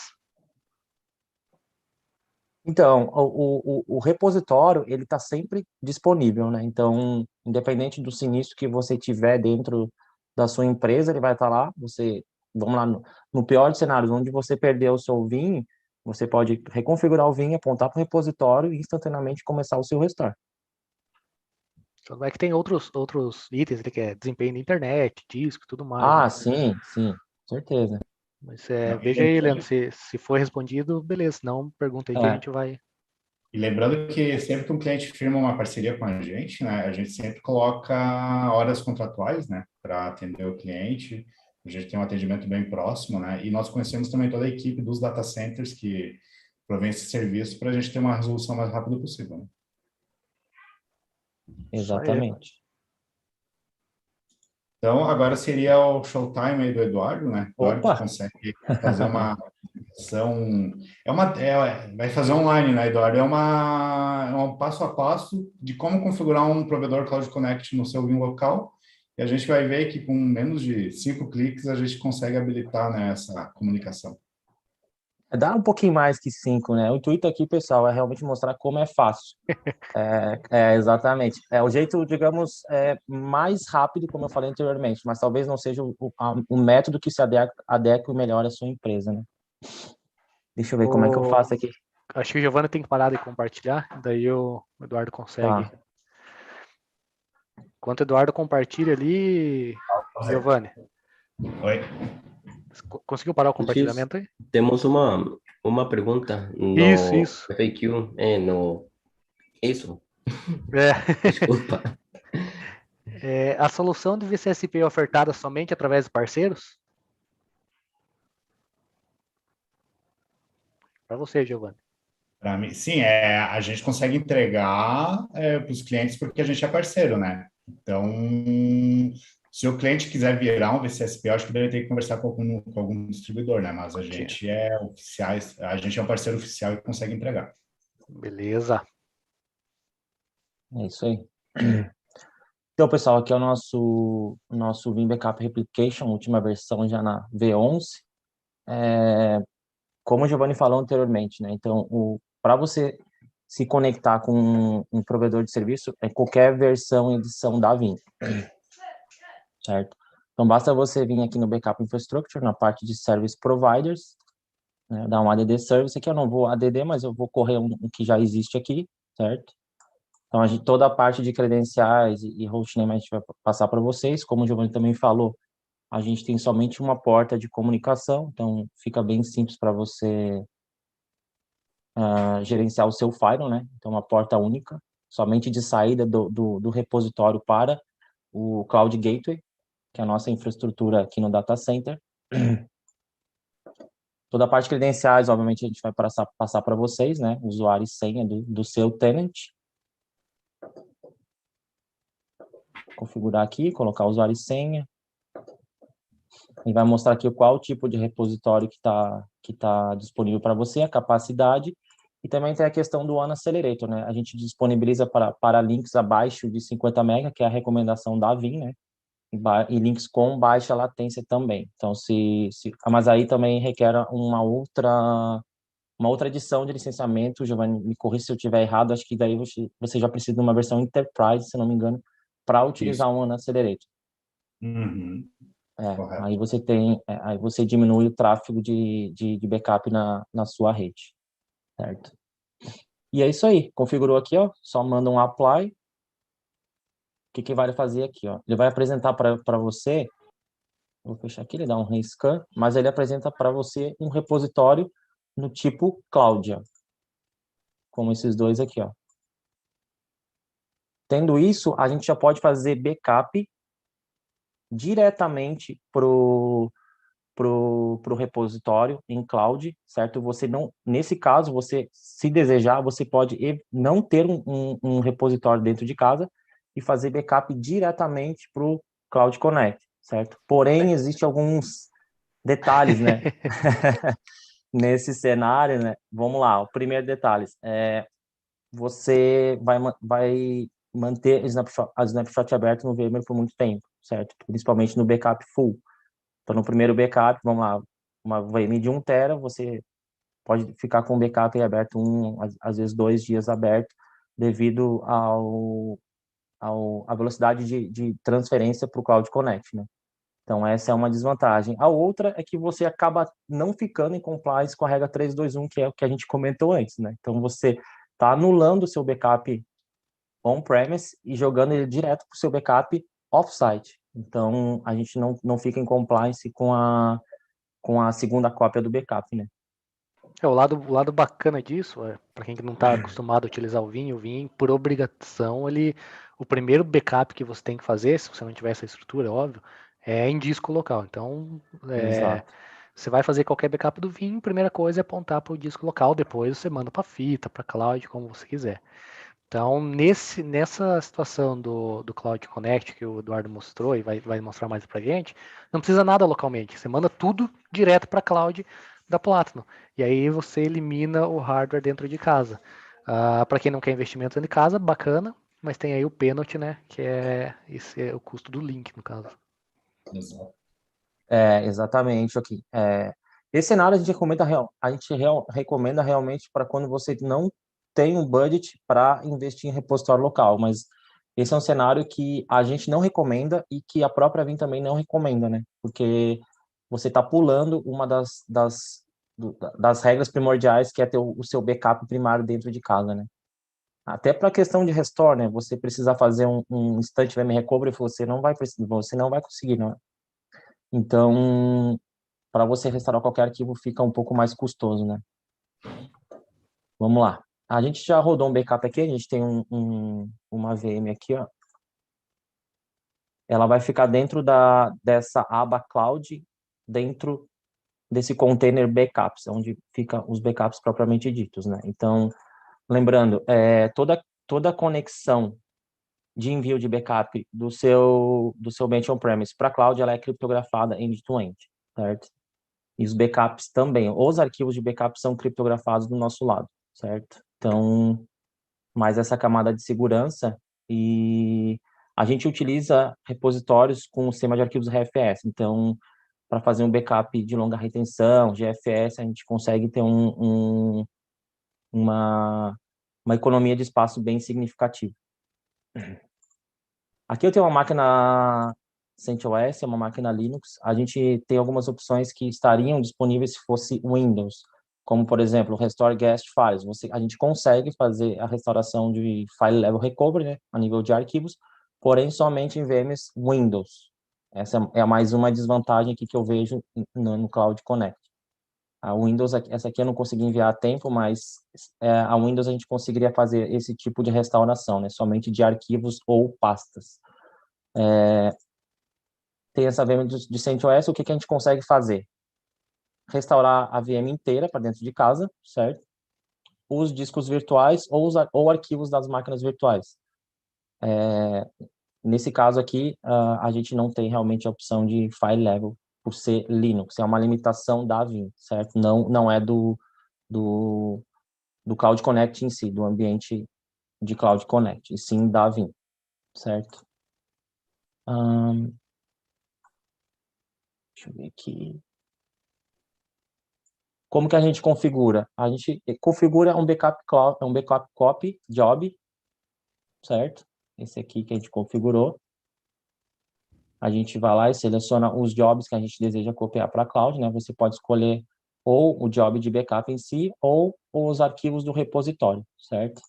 Então, o repositório, ele está sempre disponível, né? Então, independente do sinistro que você tiver dentro da sua empresa, ele vai estar lá. Vamos lá, no pior dos cenários, onde você perdeu o seu VIM, você pode reconfigurar o VIM, apontar para o repositório e instantaneamente começar o seu restore. Só é que tem outros itens ali, que é desempenho da internet, disco e tudo mais, né? Sim, certeza. Mas veja aí, Leandro, se for respondido, beleza, não pergunta aí que a gente vai... E lembrando que sempre que um cliente firma uma parceria com a gente, né, a gente sempre coloca horas contratuais, né, para atender o cliente. A gente tem um atendimento bem próximo, né, e nós conhecemos também toda a equipe dos data centers que provém esse serviço para a gente ter uma resolução mais rápida possível, né? Exatamente. Então, agora seria o showtime aí do Eduardo, né? Eduardo que Opa! consegue fazer uma ação. Vai fazer online, né, Eduardo? É um passo a passo de como configurar um provedor Cloud Connect no seu Vim local. E a gente vai ver que com menos de 5 cliques a gente consegue habilitar, né, essa comunicação. Dá um pouquinho mais que 5, né? O intuito aqui, pessoal, é realmente mostrar como é fácil. Exatamente. É o jeito, digamos, mais rápido, como eu falei anteriormente, mas talvez não seja o método que se adeque melhor à sua empresa, né? Deixa eu ver como é que eu faço aqui. Acho que o Giovanni tem que parar de compartilhar, daí o Eduardo consegue. Tá. Enquanto o Eduardo compartilha ali, Giovanni, Oi? conseguiu parar o compartilhamento aí? Temos uma pergunta no Isso. FAQ, no... Isso, É. desculpa. A solução de VCSP é ofertada somente através de parceiros? Para você, Giovanni. Para mim, sim, a gente consegue entregar para os clientes porque a gente é parceiro, né? Então, se o cliente quiser virar um VCSP, eu acho que deve ter que conversar com algum distribuidor, né? Mas a gente é oficiais, a gente é um parceiro oficial e consegue entregar. Beleza. É isso aí. Então, pessoal, aqui é o nosso Vim Backup Replication, última versão já na V11. Como o Giovanni falou anteriormente, né? Então, para você se conectar com um provedor de serviço, é qualquer versão e edição da Vim, certo? Então, basta você vir aqui no Backup Infrastructure, na parte de Service Providers, né? Dar um ADD Service. Aqui eu não vou ADD, mas eu vou correr um que já existe aqui, certo? Então, toda a parte de credenciais e hostname a gente vai passar para vocês. Como o Giovanni também falou, a gente tem somente uma porta de comunicação, então fica bem simples para você gerenciar o seu Firewall, né? Então, uma porta única, somente de saída do repositório para o Cloud Gateway, que é a nossa infraestrutura aqui no data center. Toda a parte de credenciais, obviamente, a gente vai passar para vocês, né? Usuário e senha do seu tenant. Configurar aqui, colocar usuário e senha. E vai mostrar aqui qual tipo de repositório que tá disponível para você, a capacidade. E também tem a questão do One Accelerator, né? A gente disponibiliza para links abaixo de 50 MB, que é a recomendação da Vim, né? E links com baixa latência também. Então, mas aí também requer uma outra edição de licenciamento. Giovanni, me corrija se eu estiver errado, acho que daí você já precisa de uma versão Enterprise, se não me engano, para utilizar um One Accelerator. Uhum. Aí aí você diminui o tráfego de backup na sua rede, certo? E é isso aí, configurou aqui, ó, só manda um apply. O que vai fazer aqui, ó? Ele vai apresentar para você, vou fechar aqui, ele dá um rescan, mas ele apresenta para você um repositório no tipo Cláudia, como esses dois aqui, ó. Tendo isso, a gente já pode fazer backup diretamente pro repositório em cloud, certo? Você não, nesse caso, você, se desejar, você pode não ter um repositório dentro de casa e fazer backup diretamente para o Cloud Connect, certo? Porém, existem alguns detalhes, né? Nesse cenário, né? Vamos lá, o primeiro detalhe você vai manter a snapshot aberta no VMware por muito tempo, certo? Principalmente no backup full. Então, no primeiro backup, vamos lá, uma VM de 1 tera, você pode ficar com o backup aberto às vezes 2 dias aberto, devido à velocidade de transferência para o Cloud Connect, né? Então, essa é uma desvantagem. A outra é que você acaba não ficando em compliance com a regra 321, que é o que a gente comentou antes, né? Então, você está anulando o seu backup on-premise e jogando ele direto para o seu backup off-site. Então, a gente não fica em compliance com a segunda cópia do backup, né? O lado bacana disso, para quem não está acostumado a utilizar o Vim, por obrigação, o primeiro backup que você tem que fazer, se você não tiver essa estrutura, óbvio, é em disco local. Então, Exato. você vai fazer qualquer backup do Vim, a primeira coisa é apontar para o disco local, depois você manda para fita, para cloud, como você quiser. Então, nessa situação do Cloud Connect que o Eduardo mostrou e vai mostrar mais pra gente, não precisa nada localmente. Você manda tudo direto para a cloud da Platinum. E aí você elimina o hardware dentro de casa. Para quem não quer investimento dentro de casa, bacana, mas tem aí o pênalti, né? Que esse é o custo do link, no caso. Exato. Exatamente, aqui. Esse cenário a gente recomenda realmente para quando você não tem um budget para investir em repositório local, mas esse é um cenário que a gente não recomenda e que a própria Vim também não recomenda, né? Porque você está pulando uma das regras primordiais, que é ter o seu backup primário dentro de casa, né? Até para a questão de restore, né? Você precisar fazer um instante VM recovery, você não vai conseguir, não. Então, para você restaurar qualquer arquivo fica um pouco mais custoso, né? Vamos lá. A gente já rodou um backup aqui, a gente tem uma VM aqui, ó. Ela vai ficar dentro dessa aba Cloud, dentro desse container backups, onde ficam os backups propriamente ditos, né? Então, lembrando, toda conexão de envio de backup do seu ambiente on-premise para cloud, ela é criptografada end-to-end, certo? E os backups também. Os arquivos de backup são criptografados do nosso lado, certo? Então, mais essa camada de segurança e a gente utiliza repositórios com o sistema de arquivos RFS. Então, para fazer um backup de longa retenção, GFS, a gente consegue ter uma economia de espaço bem significativa. Aqui eu tenho uma máquina CentOS, é uma máquina Linux. A gente tem algumas opções que estariam disponíveis se fosse Windows, como, por exemplo, Restore Guest Files. A gente consegue fazer a restauração de File Level Recovery, né, a nível de arquivos, porém somente em VMs Windows. Essa é mais uma desvantagem aqui que eu vejo no Cloud Connect. A Windows, essa aqui eu não consegui enviar a tempo, mas a Windows a gente conseguiria fazer esse tipo de restauração, né? Somente de arquivos ou pastas. Tem essa VM de CentOS, o que a gente consegue fazer? Restaurar a VM inteira para dentro de casa, certo? Os discos virtuais ou arquivos das máquinas virtuais. Nesse caso aqui, a gente não tem realmente a opção de file level por ser Linux, é uma limitação da Vim, certo? Não é do Cloud Connect em si, do ambiente de Cloud Connect, e sim da Vim, certo? Deixa eu ver aqui. Como que a gente configura? A gente configura um backup copy job, certo? Esse aqui que a gente configurou. A gente vai lá e seleciona os jobs que a gente deseja copiar para a cloud, né? Você pode escolher ou o job de backup em si ou os arquivos do repositório, certo?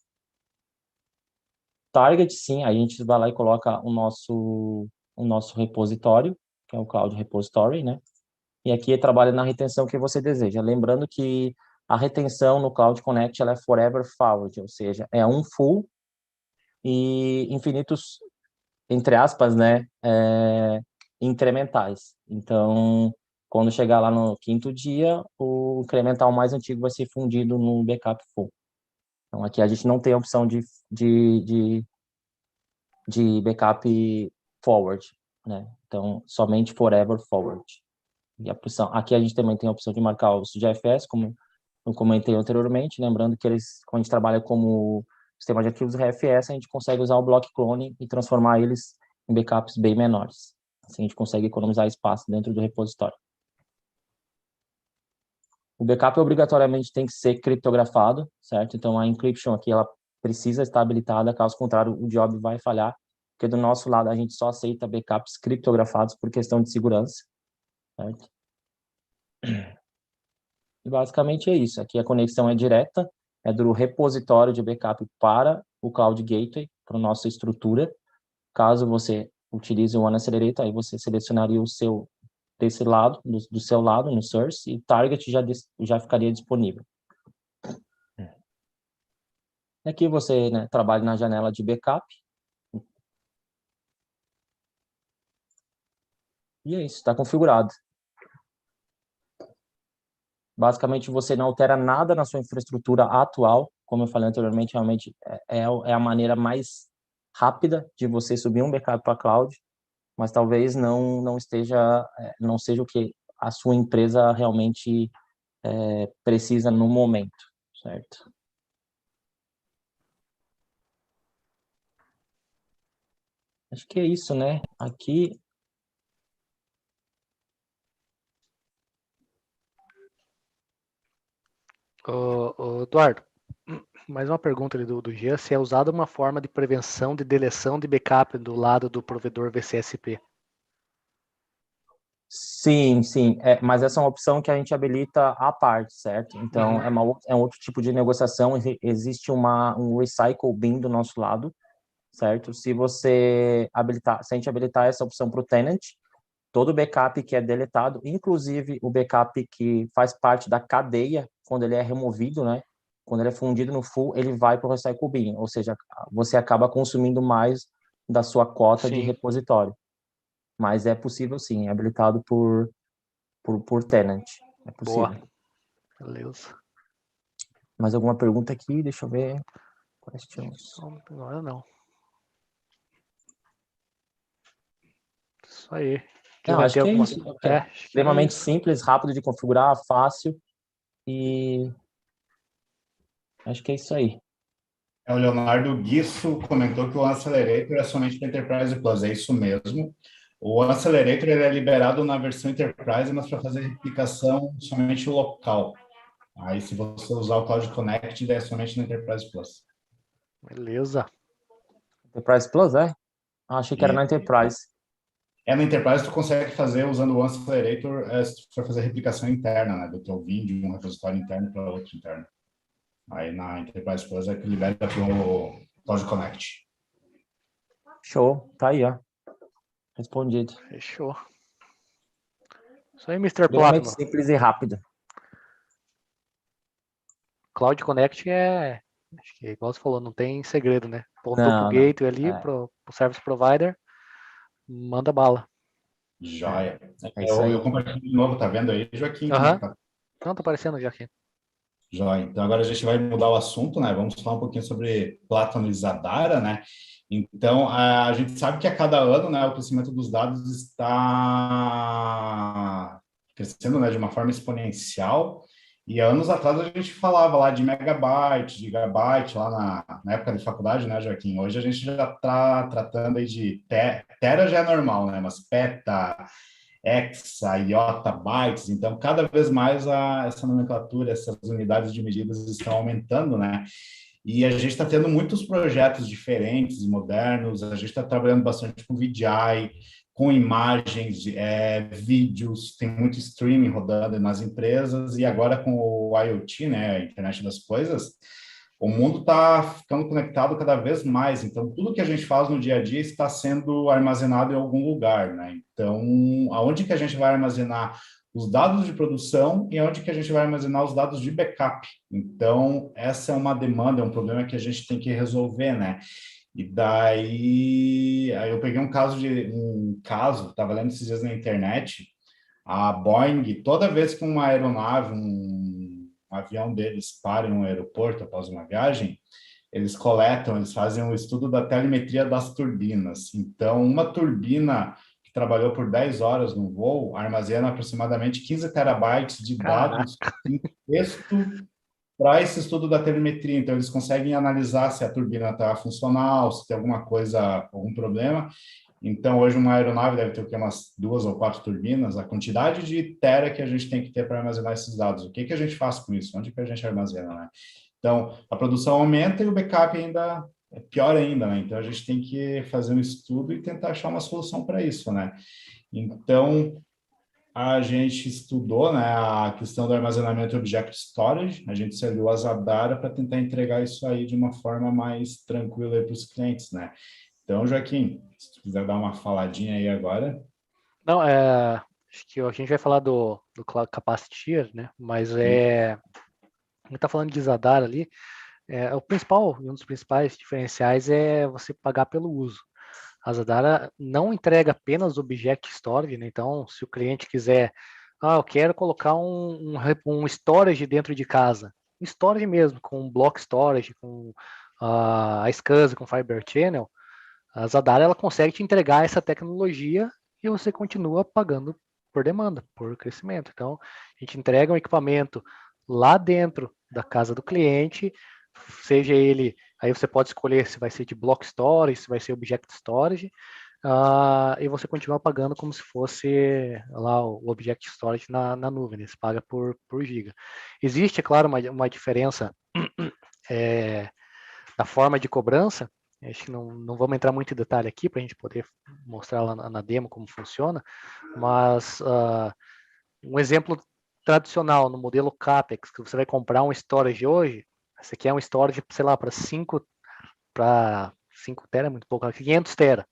Target, sim, a gente vai lá e coloca o nosso repositório, que é o Cloud Repository, né? E aqui trabalha na retenção que você deseja. Lembrando que a retenção no Cloud Connect ela é forever forward, ou seja, é um full e infinitos, entre aspas, né, incrementais. Então, quando chegar lá no quinto dia, o incremental mais antigo vai ser fundido no backup full. Então, aqui a gente não tem a opção de backup forward, né? Então, somente forever forward. E a opção, aqui a gente também tem a opção de marcar os GFS, como eu comentei anteriormente, lembrando que quando a gente trabalha como sistema de arquivos RFS, a gente consegue usar o block clone e transformar eles em backups bem menores. Assim a gente consegue economizar espaço dentro do repositório. O backup obrigatoriamente tem que ser criptografado, certo? Então a encryption aqui ela precisa estar habilitada, caso contrário o job vai falhar, porque do nosso lado a gente só aceita backups criptografados por questão de segurança, certo? E basicamente é isso. Aqui a conexão é direta, é do repositório de backup para o Cloud Gateway, para a nossa estrutura. Caso você utilize o One Accelerator, aí você selecionaria o seu desse lado, do seu lado, no source, e target já ficaria disponível. Aqui você, né, trabalha na janela de backup. E é isso, está configurado. Basicamente, você não altera nada na sua infraestrutura atual. Como eu falei anteriormente, realmente é a maneira mais rápida de você subir um backup para a cloud, mas talvez não seja o que a sua empresa realmente precisa no momento, certo? Acho que é isso, né? Aqui. Eduardo, mais uma pergunta ali do Gia, se é usada uma forma de prevenção de deleção de backup do lado do provedor VCSP. Sim, sim, mas essa é uma opção que a gente habilita à parte, certo? Então, é um outro tipo de negociação, existe um recycle bin do nosso lado, certo? Se a gente habilitar essa opção para o tenant, todo backup que é deletado, inclusive o backup que faz parte da cadeia, quando ele é removido, né? Quando ele é fundido no full, ele vai para o recycle bin, ou seja, você acaba consumindo mais da sua cota de Sim. repositório. Mas é possível sim, é habilitado por tenant. É possível. Boa. Beleza. Mais alguma pergunta aqui? Deixa eu ver. Questions. Agora não. Isso aí. Não, acho que é isso. Extremamente isso. simples, rápido de configurar, fácil. E acho que é isso aí. O Leonardo Guisso comentou que o Accelerator é somente para Enterprise Plus. É isso mesmo. O Accelerator ele é liberado na versão Enterprise, mas para fazer replicação somente local. Aí, se você usar o Cloud Connect, é somente no Enterprise Plus. Beleza. Enterprise Plus, é? Achei que era na Enterprise. No Enterprise, tu consegue fazer usando o Accelerator se tu for fazer replicação interna, né? Do teu VIM de um repositório interno para outro interno. Aí na Enterprise Plus é que libera para o Cloud Connect. Show, tá aí, ó. Respondido. Fechou. Isso aí, Mr. Extremamente Plátano. simples e rápido. Cloud Connect acho que igual você falou, não tem segredo, né? Pontou pro Não. gateway ali, É, pro service provider, manda bala. Joia. é isso aí. Eu compartilho de novo, tá vendo aí, Joaquim? Como é que Aham. tá? Não, tá aparecendo já aqui. Joia. Então agora a gente vai mudar o assunto, né? Vamos falar um pouquinho sobre Plátano e Zadara, né? Então a gente sabe que a cada ano, né, o crescimento dos dados está crescendo, né, de uma forma exponencial. E anos atrás a gente falava lá de megabyte, gigabyte, lá na época de faculdade, né, Joaquim? Hoje a gente já está tratando aí de tera já é normal, né? Mas peta, hexa, iota, bytes. Então, cada vez mais essa nomenclatura, essas unidades de medidas estão aumentando, né? E a gente está tendo muitos projetos diferentes e modernos. A gente está trabalhando bastante com VDI, com imagens, vídeos, tem muito streaming rodando nas empresas. E agora com o IoT, né, a internet das coisas, o mundo está ficando conectado cada vez mais, então tudo que a gente faz no dia a dia está sendo armazenado em algum lugar, né? Então, aonde que a gente vai armazenar os dados de produção e aonde que a gente vai armazenar os dados de backup? Então, essa é uma demanda, é um problema que a gente tem que resolver, né? E daí, aí eu peguei um caso, estava lendo esses dias na internet, a Boeing, toda vez que uma aeronave, um avião deles para em um aeroporto após uma viagem, eles fazem um estudo da telemetria das turbinas. Então, uma turbina que trabalhou por 10 horas no voo armazena aproximadamente 15 terabytes de dados em texto para esse estudo da telemetria. Então, eles conseguem analisar se a turbina está funcional, se tem alguma coisa, algum problema. Então, hoje uma aeronave deve ter umas 2 ou 4 turbinas, a quantidade de tera que a gente tem que ter para armazenar esses dados. O que que a gente faz com isso? Onde que a gente armazena, né? Então, a produção aumenta e o backup ainda é pior ainda, né? Então, a gente tem que fazer um estudo e tentar achar uma solução para isso, né? Então, a gente estudou, né, a questão do armazenamento Object Storage, a gente serviu a Zadara para tentar entregar isso aí de uma forma mais tranquila para os clientes, né? Então, Joaquim, se tu quiser dar uma faladinha aí agora. Não, acho que a gente vai falar do Cloud Capacity Tier, né? Mas a gente tá falando de Zadara ali, um dos principais diferenciais é você pagar pelo uso. A Zadara não entrega apenas Object Storage, né? Então, se o cliente quiser, eu quero colocar um storage dentro de casa, um storage mesmo, com block storage, com a SCSI, com Fiber Channel, a Zadara ela consegue te entregar essa tecnologia e você continua pagando por demanda, por crescimento. Então, a gente entrega um equipamento lá dentro da casa do cliente, seja ele, aí você pode escolher se vai ser de block storage, se vai ser object storage, e você continua pagando como se fosse lá o object storage na nuvem, né? Você paga por giga. Existe, é claro, uma diferença da forma de cobrança. Acho que não vamos entrar muito em detalhe aqui para a gente poder mostrar lá na demo como funciona, mas um exemplo tradicional no modelo CAPEX, que você vai comprar um storage hoje, você quer um storage, sei lá, para 5 tera, é muito pouco, 500 tera.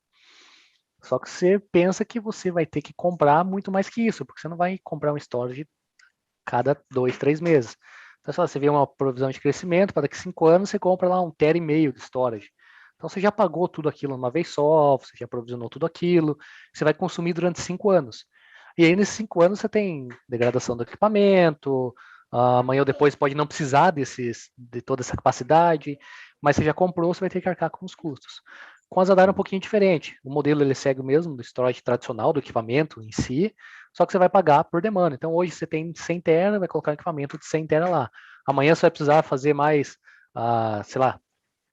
Só que você pensa que você vai ter que comprar muito mais que isso, porque você não vai comprar um storage cada 2, 3 meses. Então, se você vê uma provisão de crescimento, para daqui a 5 anos você compra lá 1,5 tera de storage. Então você já pagou tudo aquilo uma vez só, você já provisionou tudo aquilo, você vai consumir durante 5 anos. E aí nesses 5 anos você tem degradação do equipamento, amanhã ou depois pode não precisar de toda essa capacidade, mas você já comprou, você vai ter que arcar com os custos. Com a Zadara é um pouquinho diferente. O modelo ele segue o mesmo do storage tradicional do equipamento em si, só que você vai pagar por demanda. Então hoje você tem 100 tera, vai colocar um equipamento de 100 tera lá. Amanhã você vai precisar fazer mais, sei lá,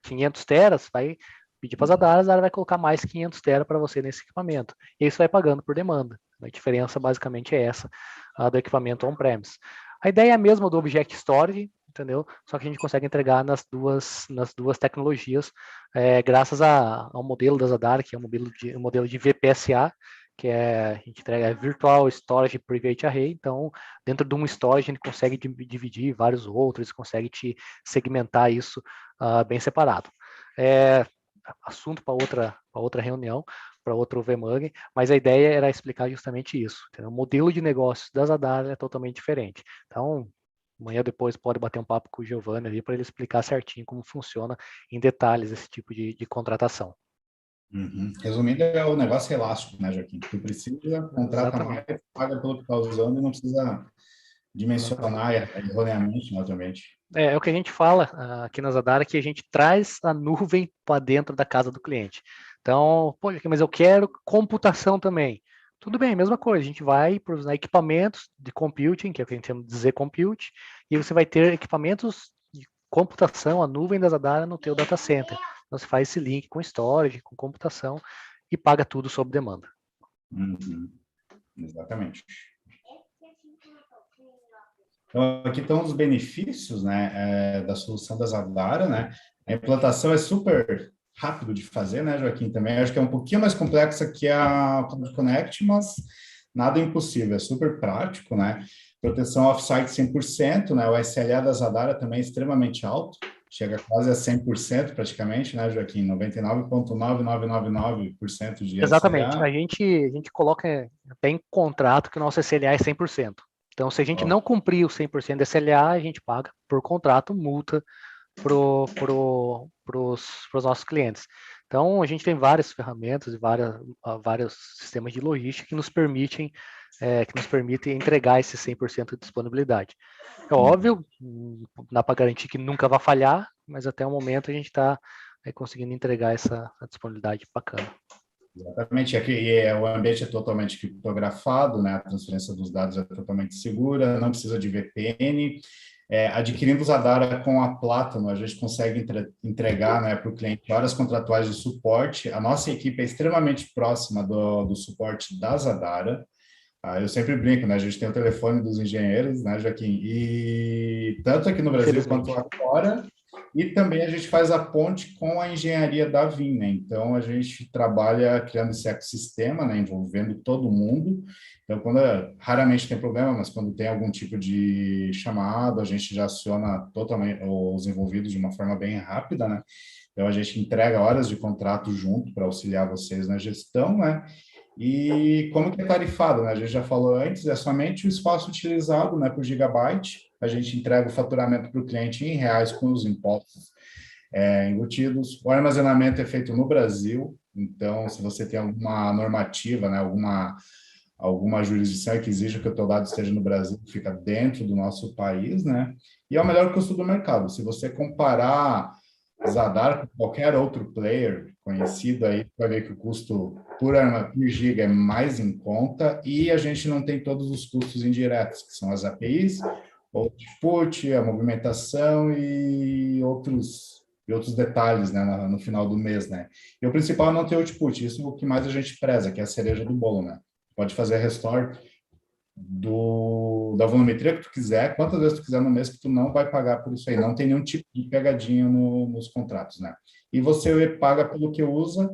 500 teras, vai pedir para a Zadara vai colocar mais 500 tera para você nesse equipamento. E aí você vai pagando por demanda. A diferença basicamente é essa do equipamento on-premise. A ideia é a mesma do Object Storage, entendeu? Só que a gente consegue entregar nas duas tecnologias, graças ao modelo da Zadara, que é o modelo de VPSA, que a gente entrega Virtual Storage Private Array. Então, dentro de um storage, a gente consegue dividir vários outros, consegue te segmentar isso bem separado. assunto para outra reunião, para outro VMUG, mas a ideia era explicar justamente isso. Entendeu? O modelo de negócios da Zadara é totalmente diferente. Então, amanhã depois pode bater um papo com o Giovanni ali para ele explicar certinho como funciona em detalhes esse tipo de contratação. Uhum. Resumindo, o negócio elástico, né, Joaquim? Tu precisa, contrata mais, Exatamente. paga pelo que está usando e não precisa Exatamente. dimensionar erroneamente, obviamente. É o que a gente fala aqui na Zadara, que a gente traz a nuvem para dentro da casa do cliente. Então, pô, mas eu quero computação também. Tudo bem, mesma coisa, a gente vai provisionar equipamentos de computing, que é o que a gente chama de Z Compute, e você vai ter equipamentos de computação, a nuvem da Zadara no teu data center. Então, você faz esse link com storage, com computação, e paga tudo sob demanda. Uhum. Exatamente. Então, aqui estão os benefícios, né, da solução da Zadara, né? A implantação é super rápido de fazer, né, Joaquim? Também acho que é um pouquinho mais complexa que a Cloud Connect, mas nada impossível, é super prático, né? Proteção off-site 100%, né? O SLA da Zadara também é extremamente alto, chega quase a 100% praticamente, né, Joaquim? 99,9999% de Exatamente. SLA. A gente coloca até em contrato que o nosso SLA é 100%. Então, se a gente Ó, não cumprir o 100% de SLA, a gente paga por contrato multa pros nossos clientes. Então, a gente tem várias ferramentas e vários sistemas de logística que nos permitem entregar esse 100% de disponibilidade. É óbvio, não dá para garantir que nunca vai falhar, mas até o momento a gente está conseguindo entregar essa disponibilidade bacana. exatamente, aqui o ambiente é totalmente criptografado, né? A transferência dos dados é totalmente segura, não precisa de VPN. Adquirindo o Zadara com a Plátano, a gente consegue entregar, né, para o cliente horas contratuais de suporte. A nossa equipe é extremamente próxima do suporte da Zadara. Eu sempre brinco, né? A gente tem o telefone dos engenheiros, né, Joaquim? E tanto aqui no Brasil quanto Infelizmente. lá fora. E também a gente faz a ponte com a engenharia da Vim, né? Então, a gente trabalha criando esse ecossistema, né? Envolvendo todo mundo. Então, raramente tem problema, mas quando tem algum tipo de chamado, a gente já aciona totalmente os envolvidos de uma forma bem rápida, né? Então, a gente entrega horas de contrato junto para auxiliar vocês na gestão, né? E como que é tarifado, né? A gente já falou antes, é somente o espaço utilizado, né, por gigabyte. A gente entrega o faturamento para o cliente em reais com os impostos embutidos. O armazenamento é feito no Brasil, então se você tem alguma normativa, né, alguma jurisdição que exija que o teu dado esteja no Brasil, fica dentro do nosso país, né? E é o melhor custo do mercado. Se você comparar Zadar com qualquer outro player conhecido aí, vai ver que o custo por giga é mais em conta e a gente não tem todos os custos indiretos, que são as APIs, o output, a movimentação e outros detalhes, né, no final do mês, né? E o principal é não ter output, isso é o que mais a gente preza, que é a cereja do bolo, né? Pode fazer restore da volumetria que tu quiser, quantas vezes tu quiser no mês que tu não vai pagar por isso aí, não tem nenhum tipo de pegadinha nos contratos, né? E você paga pelo que usa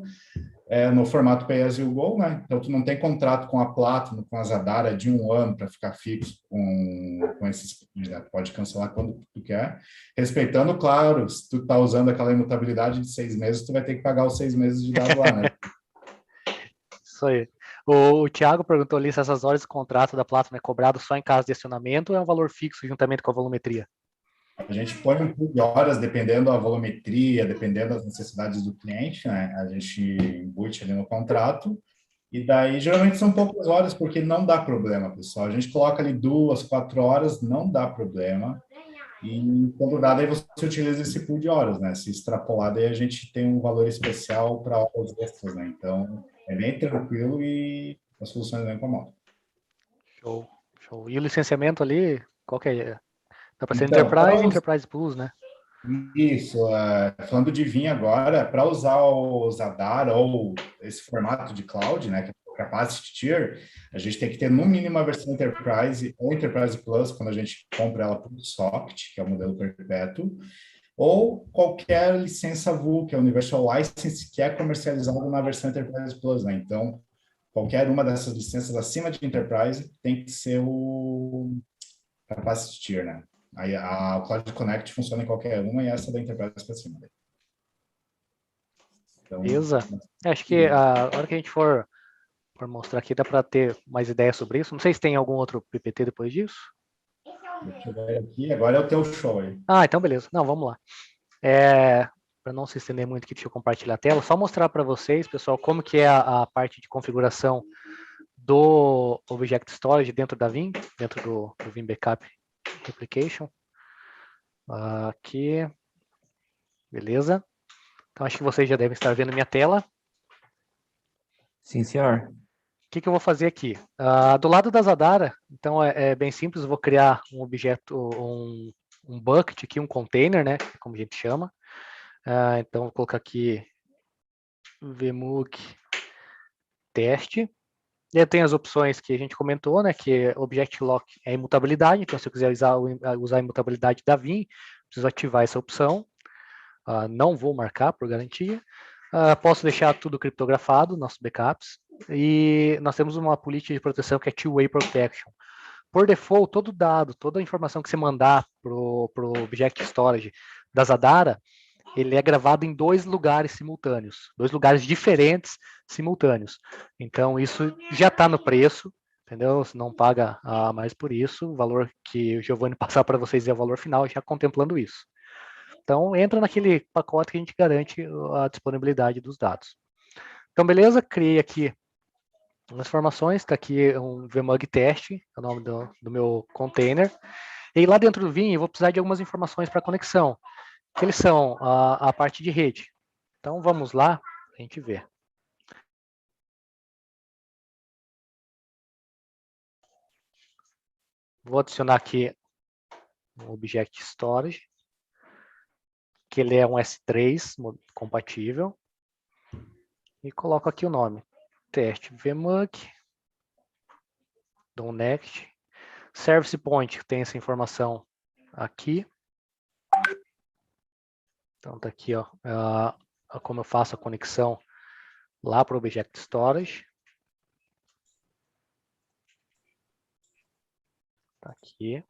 no formato Pay As You Go, né? Então tu não tem contrato com a Platinum, com a Zadara de 1 ano para ficar fixo com esses, né? Pode cancelar quando tu quer, respeitando, claro, se tu tá usando aquela imutabilidade de 6 meses, tu vai ter que pagar os 6 meses de dado lá, né? Isso aí. O Thiago perguntou ali se essas horas de contrato da Platinum é cobrado só em caso de acionamento ou é um valor fixo juntamente com a volumetria? A gente põe um pool de horas, dependendo da volumetria, dependendo das necessidades do cliente, né? A gente embute ali no contrato, e daí geralmente são poucas horas, porque não dá problema, pessoal. A gente coloca ali 2, 4 horas, não dá problema. E quando dá, daí você utiliza esse pool de horas, né? Se extrapolar, daí a gente tem um valor especial para horas extras, né? Então, é bem tranquilo e as soluções bem comodas. Show, show. E o licenciamento ali, qual que é? Dá para ser Então, Enterprise e Enterprise Plus, né? isso, falando de Vim agora, para usar o Zadar ou esse formato de cloud, né, que é o Capacity Tier, a gente tem que ter no mínimo a versão Enterprise ou Enterprise Plus, quando a gente compra ela por socket, que é o modelo perpétuo, ou qualquer licença VU, que é Universal License, que é comercializado na versão Enterprise Plus, né? Então, qualquer uma dessas licenças acima de Enterprise tem que ser o Capacity Tier, né? Aí o Cloud Connect funciona em qualquer uma e essa da Enterprise para cima. Então, Beleza. Acho que a hora que a gente for mostrar aqui, dá para ter mais ideias sobre isso. Não sei se tem algum outro PPT depois disso. deixa eu ver aqui. Agora é o teu show aí. Ah, então beleza. Não, vamos lá. Para não se estender muito aqui, deixa eu compartilhar a tela. Só mostrar para vocês, pessoal, como que é a parte de configuração do Object Storage dentro da Vim, dentro do Vim Backup Application. Aqui. Beleza. Então, acho que vocês já devem estar vendo minha tela. Sim, senhor. O que eu vou fazer aqui? Do lado da Zadara, então é bem simples, eu vou criar um objeto, um bucket aqui, um container, né, como a gente chama. Então, vou colocar aqui vmug teste. E eu tenho as opções que a gente comentou, né, que Object Lock é imutabilidade, então se eu quiser usar a imutabilidade da Vim, preciso ativar essa opção. Não vou marcar por garantia. Posso deixar tudo criptografado, nossos backups. E nós temos uma política de proteção que é Two-Way Protection. Por default, todo dado, toda a informação que você mandar para o Object Storage da Zadara, ele é gravado em 2 lugares simultâneos, 2 lugares diferentes simultâneos. Então, isso já está no preço, entendeu? Você não paga mais por isso. O valor que o Giovanni passar para vocês é o valor final, já contemplando isso. Então, entra naquele pacote que a gente garante a disponibilidade dos dados. Então, beleza, criei aqui as informações, está aqui um vmug teste, é o nome do meu container. E lá dentro do Vim, eu vou precisar de algumas informações para conexão, que eles são a parte de rede. Então, vamos lá, a gente ver. Vou adicionar aqui um Object Storage, que ele é um S3 compatível. E coloco aqui o nome. Teste vmug, dou next. Service point tem essa informação aqui. Então tá aqui, ó, como eu faço a conexão lá para o Object Storage. Tá aqui.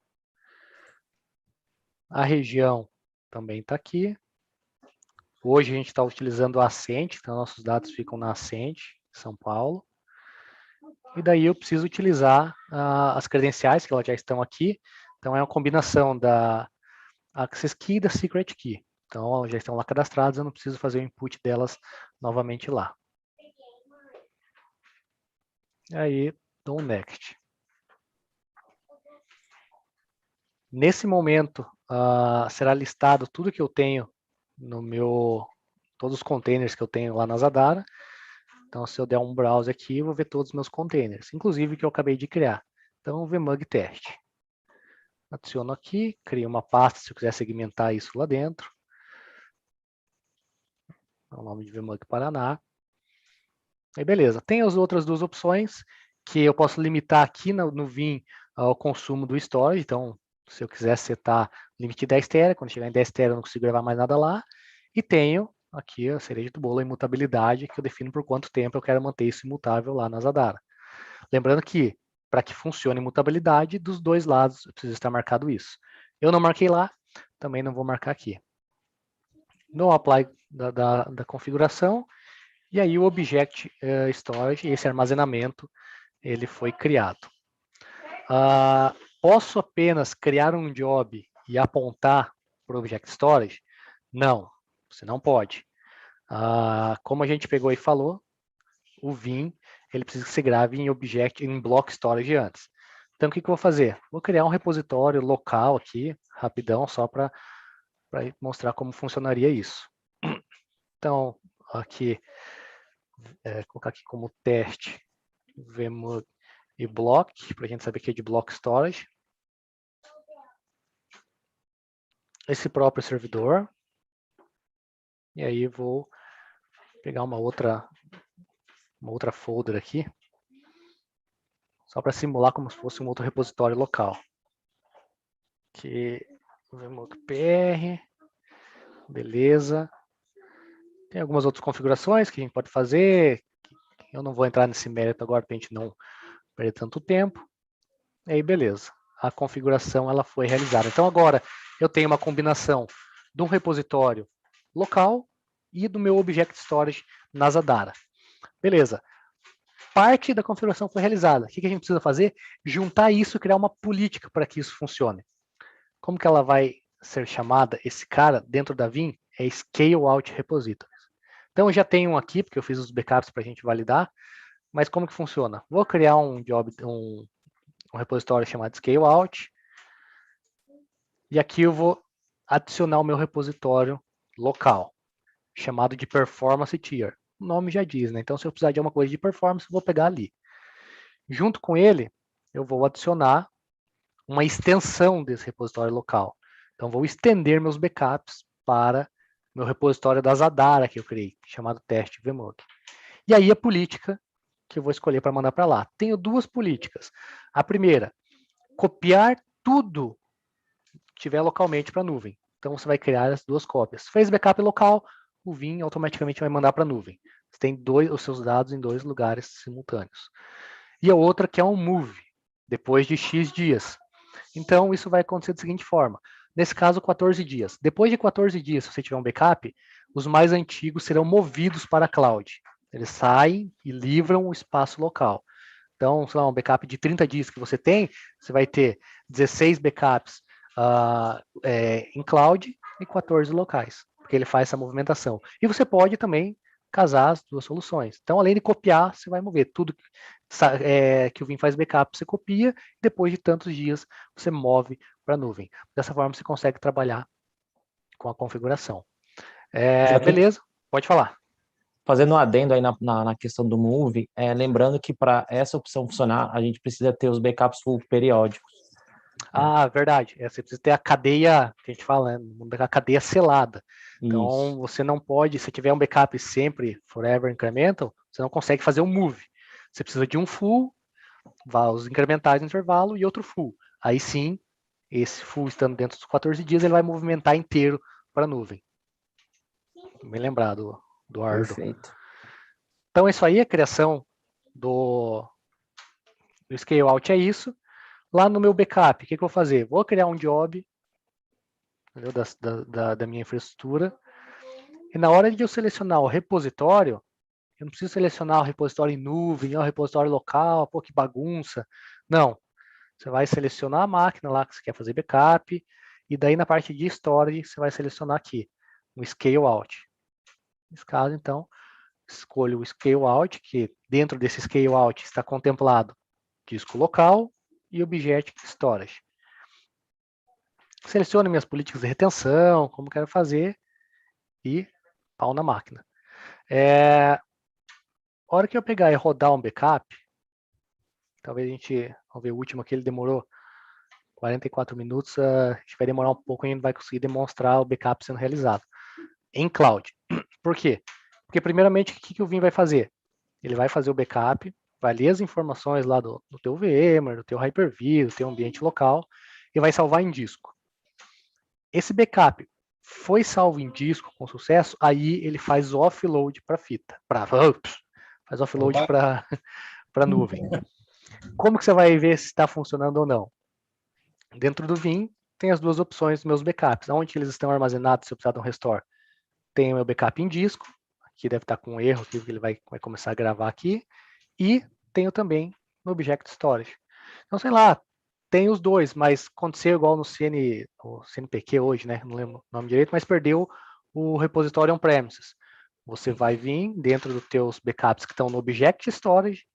A região também está aqui. Hoje a gente está utilizando a Ascent, então nossos dados ficam na Ascent, São Paulo. E daí eu preciso utilizar as credenciais, que elas já estão aqui. Então é uma combinação da Access Key e da Secret Key. Então elas já estão lá cadastradas, eu não preciso fazer o input delas novamente lá. E aí, dou um Next. Nesse momento, será listado tudo que eu tenho no todos os containers que eu tenho lá na Zadara. Então, se eu der um browse aqui, eu vou ver todos os meus containers, inclusive que eu acabei de criar. Então, vmug teste. Adiciono aqui, crio uma pasta se eu quiser segmentar isso lá dentro. É o nome de vmug Paraná. Aí, beleza. Tem as outras duas opções, que eu posso limitar aqui no Vim o consumo do storage. Então, se eu quiser setar limite 10 TB, quando chegar em 10 TB eu não consigo gravar mais nada lá. E tenho aqui a cereja do bolo, a imutabilidade, que eu defino por quanto tempo eu quero manter isso imutável lá na Zadara. Lembrando que, para que funcione a imutabilidade, dos dois lados precisa estar marcado isso. Eu não marquei lá, também não vou marcar aqui. No apply da configuração, e aí o Object Storage, esse armazenamento, ele foi criado. Posso apenas criar um job e apontar para o Object Storage? Não, você não pode. Como a gente pegou e falou, o Vim, ele precisa que se grave em Block Storage antes. Então, o que eu vou fazer? Vou criar um repositório local aqui, rapidão, só para mostrar como funcionaria isso. Então, aqui, colocar aqui como teste vmug e block, para a gente saber que é de Block Storage. Esse próprio servidor. E aí vou pegar uma outra folder aqui, só para simular como se fosse um outro repositório local. Aqui, vmug pr, beleza. Tem algumas outras configurações que a gente pode fazer. Eu não vou entrar nesse mérito agora para a gente não perder tanto tempo. E aí, beleza. A configuração ela foi realizada. Então, agora eu tenho uma combinação de um repositório local e do meu Object Storage na Zadara. Beleza. Parte da configuração foi realizada. O que a gente precisa fazer? Juntar isso e criar uma política para que isso funcione. Como que ela vai ser chamada, esse cara, dentro da Vim? É Scale Out Repositories. Então, eu já tenho um aqui, porque eu fiz os backups para a gente validar, mas como que funciona? Vou criar um repositório chamado Scale Out, e aqui eu vou adicionar o meu repositório local, chamado de Performance Tier. O nome já diz, né? Então, se eu precisar de alguma coisa de performance, eu vou pegar ali. Junto com ele, eu vou adicionar uma extensão desse repositório local. Então, vou estender meus backups para meu repositório da Zadara que eu criei, chamado teste vmod. E aí a política que eu vou escolher para mandar para lá. Tenho duas políticas. A primeira, copiar tudo que tiver localmente para a nuvem. Então, você vai criar as duas cópias. Fez backup local, o Vim automaticamente vai mandar para a nuvem. Você tem os seus dados em 2 lugares simultâneos. E a outra que é um move, depois de X dias. Então, isso vai acontecer da seguinte forma. Nesse caso, 14 dias. Depois de 14 dias, se você tiver um backup, os mais antigos serão movidos para a cloud. Eles saem e livram o espaço local. Então, sei lá, um backup de 30 dias que você tem, você vai ter 16 backups em cloud e 14 locais, porque ele faz essa movimentação. E você pode também casar as duas soluções. Então, além de copiar, você vai mover tudo que o Vim faz backup, você copia, depois de tantos dias, você move para a nuvem. Dessa forma, você consegue trabalhar com a configuração. Beleza? Pode falar. Fazendo um adendo aí na questão do Move, lembrando que para essa opção funcionar, a gente precisa ter os backups full periódicos. Verdade. Você precisa ter a cadeia, que a gente fala, né? A cadeia selada. Então, Isso. você não pode, se tiver um backup sempre, forever incremental, você não consegue fazer um move. Você precisa de um full, os incrementais no intervalo, e outro full. Aí sim, esse full estando dentro dos 14 dias, ele vai movimentar inteiro para a nuvem. Bem lembrado do Ardo. Perfeito. Então, isso aí, a criação do Scale Out é isso. Lá no meu backup, o que eu vou fazer? Vou criar um job, entendeu, da minha infraestrutura, e na hora de eu selecionar o repositório, eu não preciso selecionar o repositório em nuvem, o repositório local, pô, que bagunça. Não. Você vai selecionar a máquina lá que você quer fazer backup, e daí na parte de storage, você vai selecionar aqui, no Scale Out. Nesse caso, então, escolho o Scale Out, que dentro desse Scale Out está contemplado disco local e Object Storage. Seleciono minhas políticas de retenção, como quero fazer, e pau na máquina. A hora que eu pegar e rodar um backup, talvez vamos ver o último aqui, ele demorou 44 minutos, a gente vai demorar um pouco e a gente vai conseguir demonstrar o backup sendo realizado em cloud. Por quê? Porque primeiramente, o que o Vim vai fazer? Ele vai fazer o backup, vai ler as informações lá do teu VMware, do teu Hyper-V, do teu ambiente local, e vai salvar em disco. Esse backup foi salvo em disco com sucesso, aí ele faz offload para fita, faz offload para nuvem. Como que você vai ver se está funcionando ou não? Dentro do Vim tem as duas opções dos meus backups. Onde eles estão armazenados se eu precisar de um restore? Tem o meu backup em disco, aqui deve estar com um erro, que ele vai começar a gravar aqui, e tenho também no Object Storage. Então, sei lá, tem os dois, mas aconteceu igual no CNPq hoje, né? Não lembro o nome direito, mas perdeu o repositório on-premises. Você vai vir dentro dos teus backups que estão no Object Storage,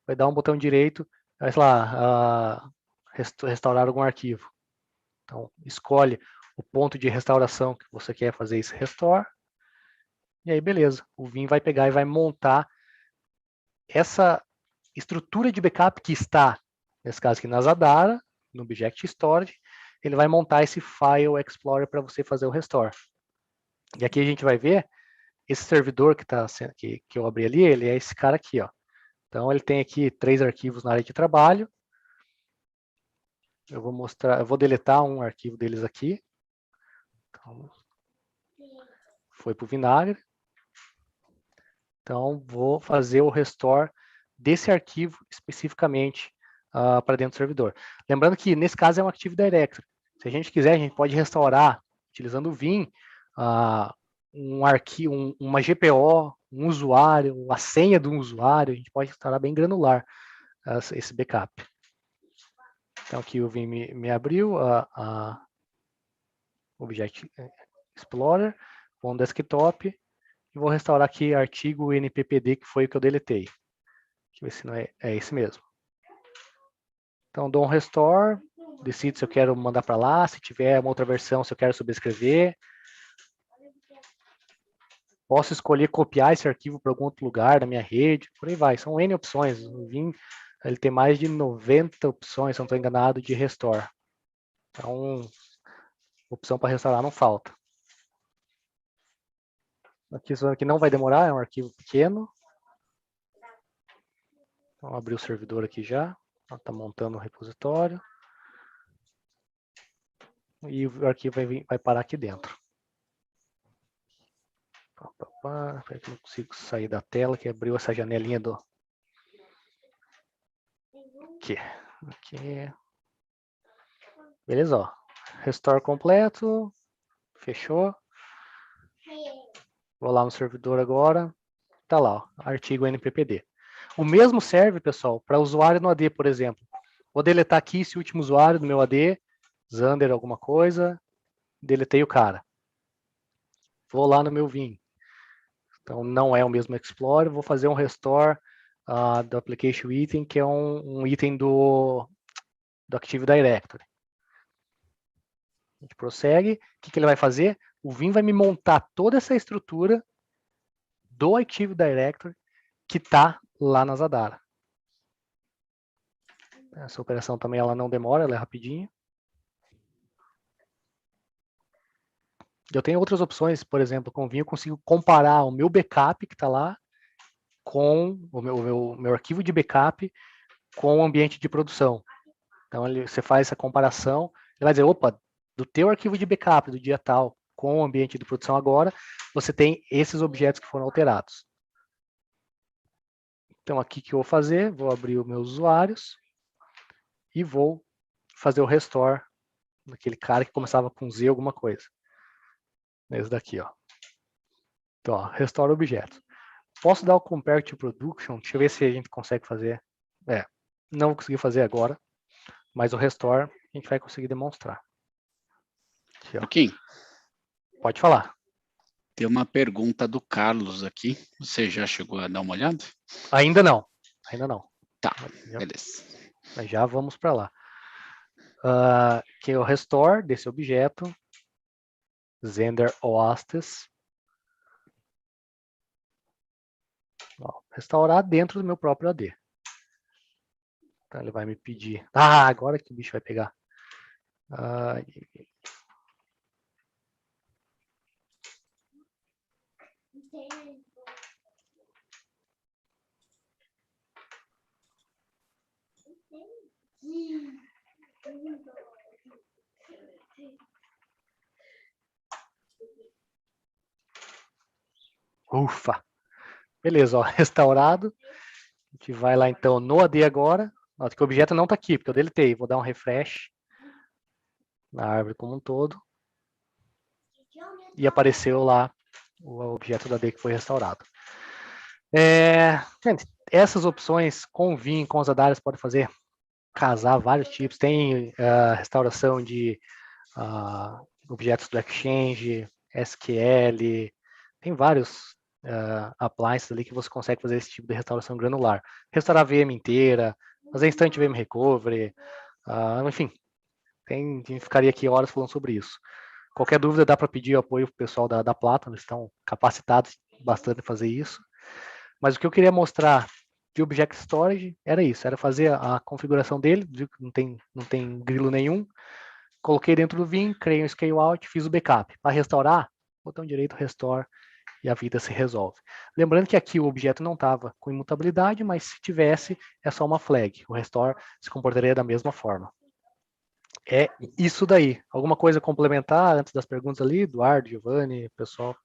vai dar um botão direito, vai lá, restaurar algum arquivo. Então, escolhe o ponto de restauração que você quer fazer esse restore, e aí beleza, o Vim vai pegar e vai montar essa estrutura de backup que está, nesse caso aqui na Zadara, no Object Storage, ele vai montar esse File Explorer para você fazer o restore. E aqui a gente vai ver, esse servidor que eu abri ali, ele é esse cara aqui, ó. Então ele tem aqui 3 arquivos na área de trabalho. Eu vou deletar um arquivo deles aqui. Então, foi para o vinagre. Então vou fazer o restore desse arquivo especificamente para dentro do servidor. Lembrando que nesse caso é um Active Directory. Se a gente quiser, a gente pode restaurar utilizando o Vim um arquivo, uma GPO, um usuário, a senha de um usuário, a gente pode restaurar bem granular esse backup. Então aqui o Vim me abriu a Object Explorer, vou no desktop e vou restaurar aqui artigo NPPD, que foi o que eu deletei. Deixa eu ver se não é esse mesmo. Então dou um restore, decido se eu quero mandar para lá, se tiver uma outra versão, se eu quero subscrever. Posso escolher copiar esse arquivo para algum outro lugar da minha rede, por aí vai. São N opções. O Vim ele tem mais de 90 opções, se não estou enganado, de restore. Então, opção para restaurar não falta. Aqui, isso aqui não vai demorar, é um arquivo pequeno. Então, abrir o servidor aqui já. Está montando o repositório. E o arquivo vai parar aqui dentro. Espera que eu não consigo sair da tela, que abriu essa janelinha do... Aqui. Beleza, ó. Restore completo. Fechou. Vou lá no servidor agora. Tá lá, ó, artigo NPPD. O mesmo serve, pessoal, para usuário no AD, por exemplo. Vou deletar aqui esse último usuário do meu AD, Zander alguma coisa, deletei o cara. Vou lá no meu Vim. Então, não é o mesmo Explorer, vou fazer um restore do Application Item, que é um item do Active Directory. A gente prossegue. O que ele vai fazer? O Vim vai me montar toda essa estrutura do Active Directory que está lá na Zadara. Essa operação também ela não demora, ela é rapidinha. Eu tenho outras opções, por exemplo, com o Vim eu consigo comparar o meu backup que está lá com o meu arquivo de backup com o ambiente de produção. Então você faz essa comparação, ele vai dizer, opa, do teu arquivo de backup do dia tal com o ambiente de produção agora, você tem esses objetos que foram alterados. Então aqui que eu vou fazer, vou abrir os meus usuários e vou fazer o restore daquele cara que começava com Z alguma coisa. Esse daqui, ó. Então, ó, restore objeto. Posso dar o compare to production? Deixa eu ver se a gente consegue fazer. Não vou conseguir fazer agora, mas o restore a gente vai conseguir demonstrar. Aqui, ó. Joaquim, pode falar. tem uma pergunta do Carlos aqui. Você já chegou a dar uma olhada? Ainda não. Ainda não. Tá, beleza. Mas já vamos para lá. Que é o restore desse objeto. Zender Oastes. Restaurar dentro do meu próprio AD. Então ele vai me pedir. Agora que o bicho vai pegar. Ufa! Beleza, ó, restaurado. A gente vai lá então no AD agora. Nota que o objeto não está aqui, porque eu deletei. Vou dar um refresh na árvore como um todo. E apareceu lá o objeto da AD que foi restaurado. Gente, essas opções com Vim, com as Zadaras, podem fazer casar vários tipos. Tem restauração de objetos do Exchange, SQL, tem vários appliances ali que você consegue fazer esse tipo de restauração granular. Restaurar a VM inteira, fazer Instant VM Recovery, enfim, a gente ficaria aqui horas falando sobre isso. Qualquer dúvida dá para pedir apoio para o pessoal da Platinum, eles estão capacitados bastante a fazer isso. Mas o que eu queria mostrar de Object Storage era isso, era fazer a configuração dele, viu que não tem grilo nenhum. Coloquei dentro do Vim, criei um scale out, fiz o backup. Para restaurar, botão direito, restore, e a vida se resolve. Lembrando que aqui o objeto não estava com imutabilidade, mas se tivesse, é só uma flag. O restore se comportaria da mesma forma. É isso daí. Alguma coisa a complementar antes das perguntas ali, Eduardo, Giovanni, pessoal?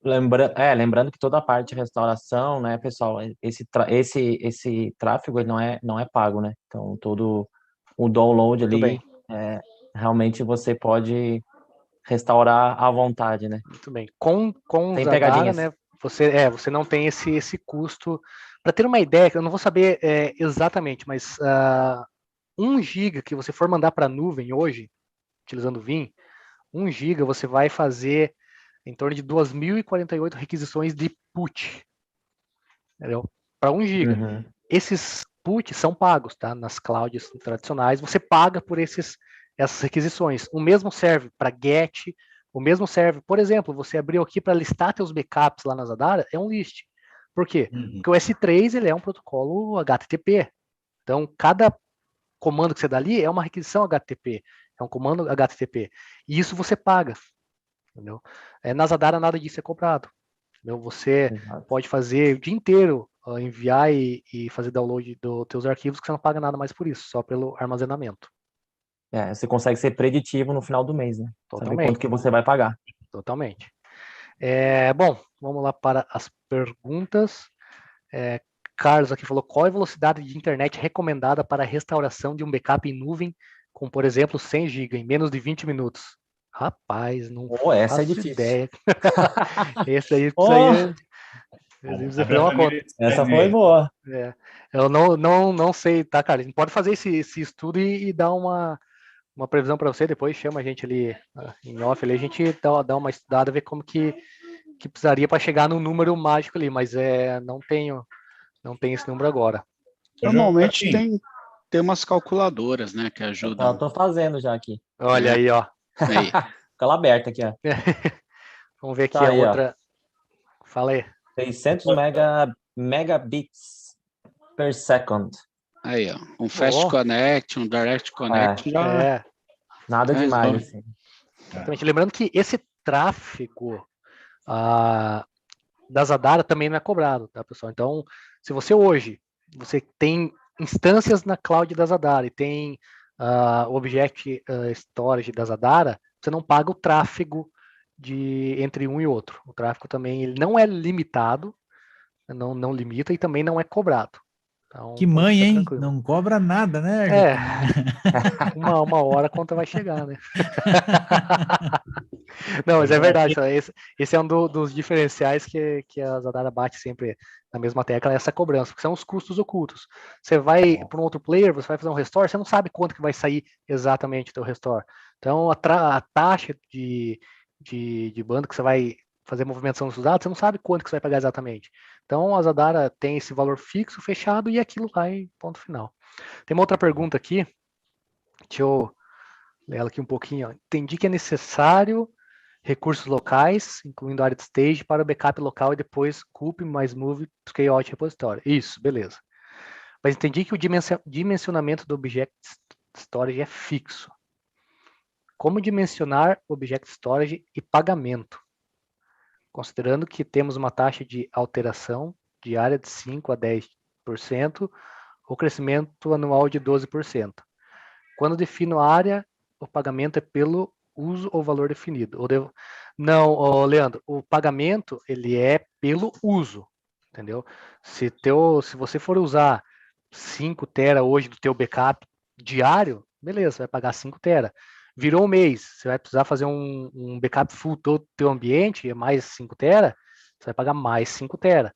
Lembrando que toda a parte de restauração, né, pessoal, esse tráfego ele não é pago, né? Então todo o download ali, realmente você pode restaurar à vontade, né? Muito bem. Com o Sem Zadara, pegadinhas. né, você não tem esse custo. Para ter uma ideia, eu não vou saber exatamente, mas 1 giga que você for mandar para a nuvem hoje, utilizando o Vim, 1 giga você vai fazer em torno de 2.048 requisições de put, entendeu? Para 1 giga. Uhum. Esses puts são pagos, tá? Nas clouds tradicionais, você paga por essas requisições. O mesmo serve para get, o mesmo serve, por exemplo, você abriu aqui para listar seus backups lá na Zadara, é um list. Por quê? Porque o S3 ele é um protocolo HTTP. Então, cada comando que você dá ali é uma requisição HTTP, é um comando HTTP. E isso você paga, entendeu? Na Zadara nada disso é cobrado. Entendeu? Você Exato. pode fazer o dia inteiro, enviar e fazer download dos teus arquivos, que você não paga nada mais por isso, só pelo armazenamento. Você consegue ser preditivo no final do mês, né? Saber Totalmente. quanto que você vai pagar. Totalmente. Bom, vamos lá para as perguntas. Carlos aqui falou, qual é a velocidade de internet recomendada para a restauração de um backup em nuvem com, por exemplo, 100 GB em menos de 20 minutos? Rapaz, não Essa é faço difícil. ideia. Esse aí precisa fazer uma conta. Essa foi boa. Eu não sei, tá, cara? A gente pode fazer esse estudo e dar uma previsão para você, depois chama a gente ali em off, ali, a gente dá uma estudada, ver como que precisaria para chegar no número mágico ali, mas não tenho esse número agora. Normalmente tem umas calculadoras, né, que ajudam. Eu tô fazendo já aqui. Olha aí, ó. Aí. Fica ela aberta aqui, ó. Vamos ver aqui Tá a aí, outra. Fala aí. 600 megabits per second. Aí, ó. Um Fast Connect, um Direct Connect já. Nada demais, assim. Exatamente. Lembrando que esse tráfego da Zadara também não é cobrado, tá, pessoal? Então, se você hoje tem instâncias na cloud da Zadara e tem o Object Storage da Zadara, você não paga o tráfego entre um e outro. O tráfego também ele não é limitado, não limita e também não é cobrado. Então, que mãe, hein? tranquilo. Não cobra nada, né? Uma hora a conta vai chegar, né? Não, mas é verdade. Esse é um dos diferenciais que a Zadara bate sempre na mesma tecla, essa cobrança, porque são os custos ocultos. Você vai para um outro player, você vai fazer um restore, você não sabe quanto que vai sair exatamente o teu restore. Então, a taxa de banda que você vai fazer movimentação dos dados, você não sabe quanto que você vai pagar exatamente. Então, a Zadara tem esse valor fixo, fechado, e aquilo vai, ponto final. Tem uma outra pergunta aqui, deixa eu ler ela aqui um pouquinho. Entendi que é necessário recursos locais, incluindo área de stage, para o backup local e depois CUP mais move scale out repositório. Isso, beleza. Mas entendi que o dimensionamento do Object Storage é fixo. Como dimensionar Object Storage e pagamento? Considerando que temos uma taxa de alteração diária de 5% a 10%, ou crescimento anual de 12%. Quando defino a área, o pagamento é pelo uso ou valor definido. Não, Leandro, o pagamento ele é pelo uso, entendeu? Se você for usar 5 tera hoje do teu backup diário, beleza, você vai pagar 5 tera. Virou um mês, você vai precisar fazer um backup full do teu ambiente, mais 5 tera, você vai pagar mais 5 tera,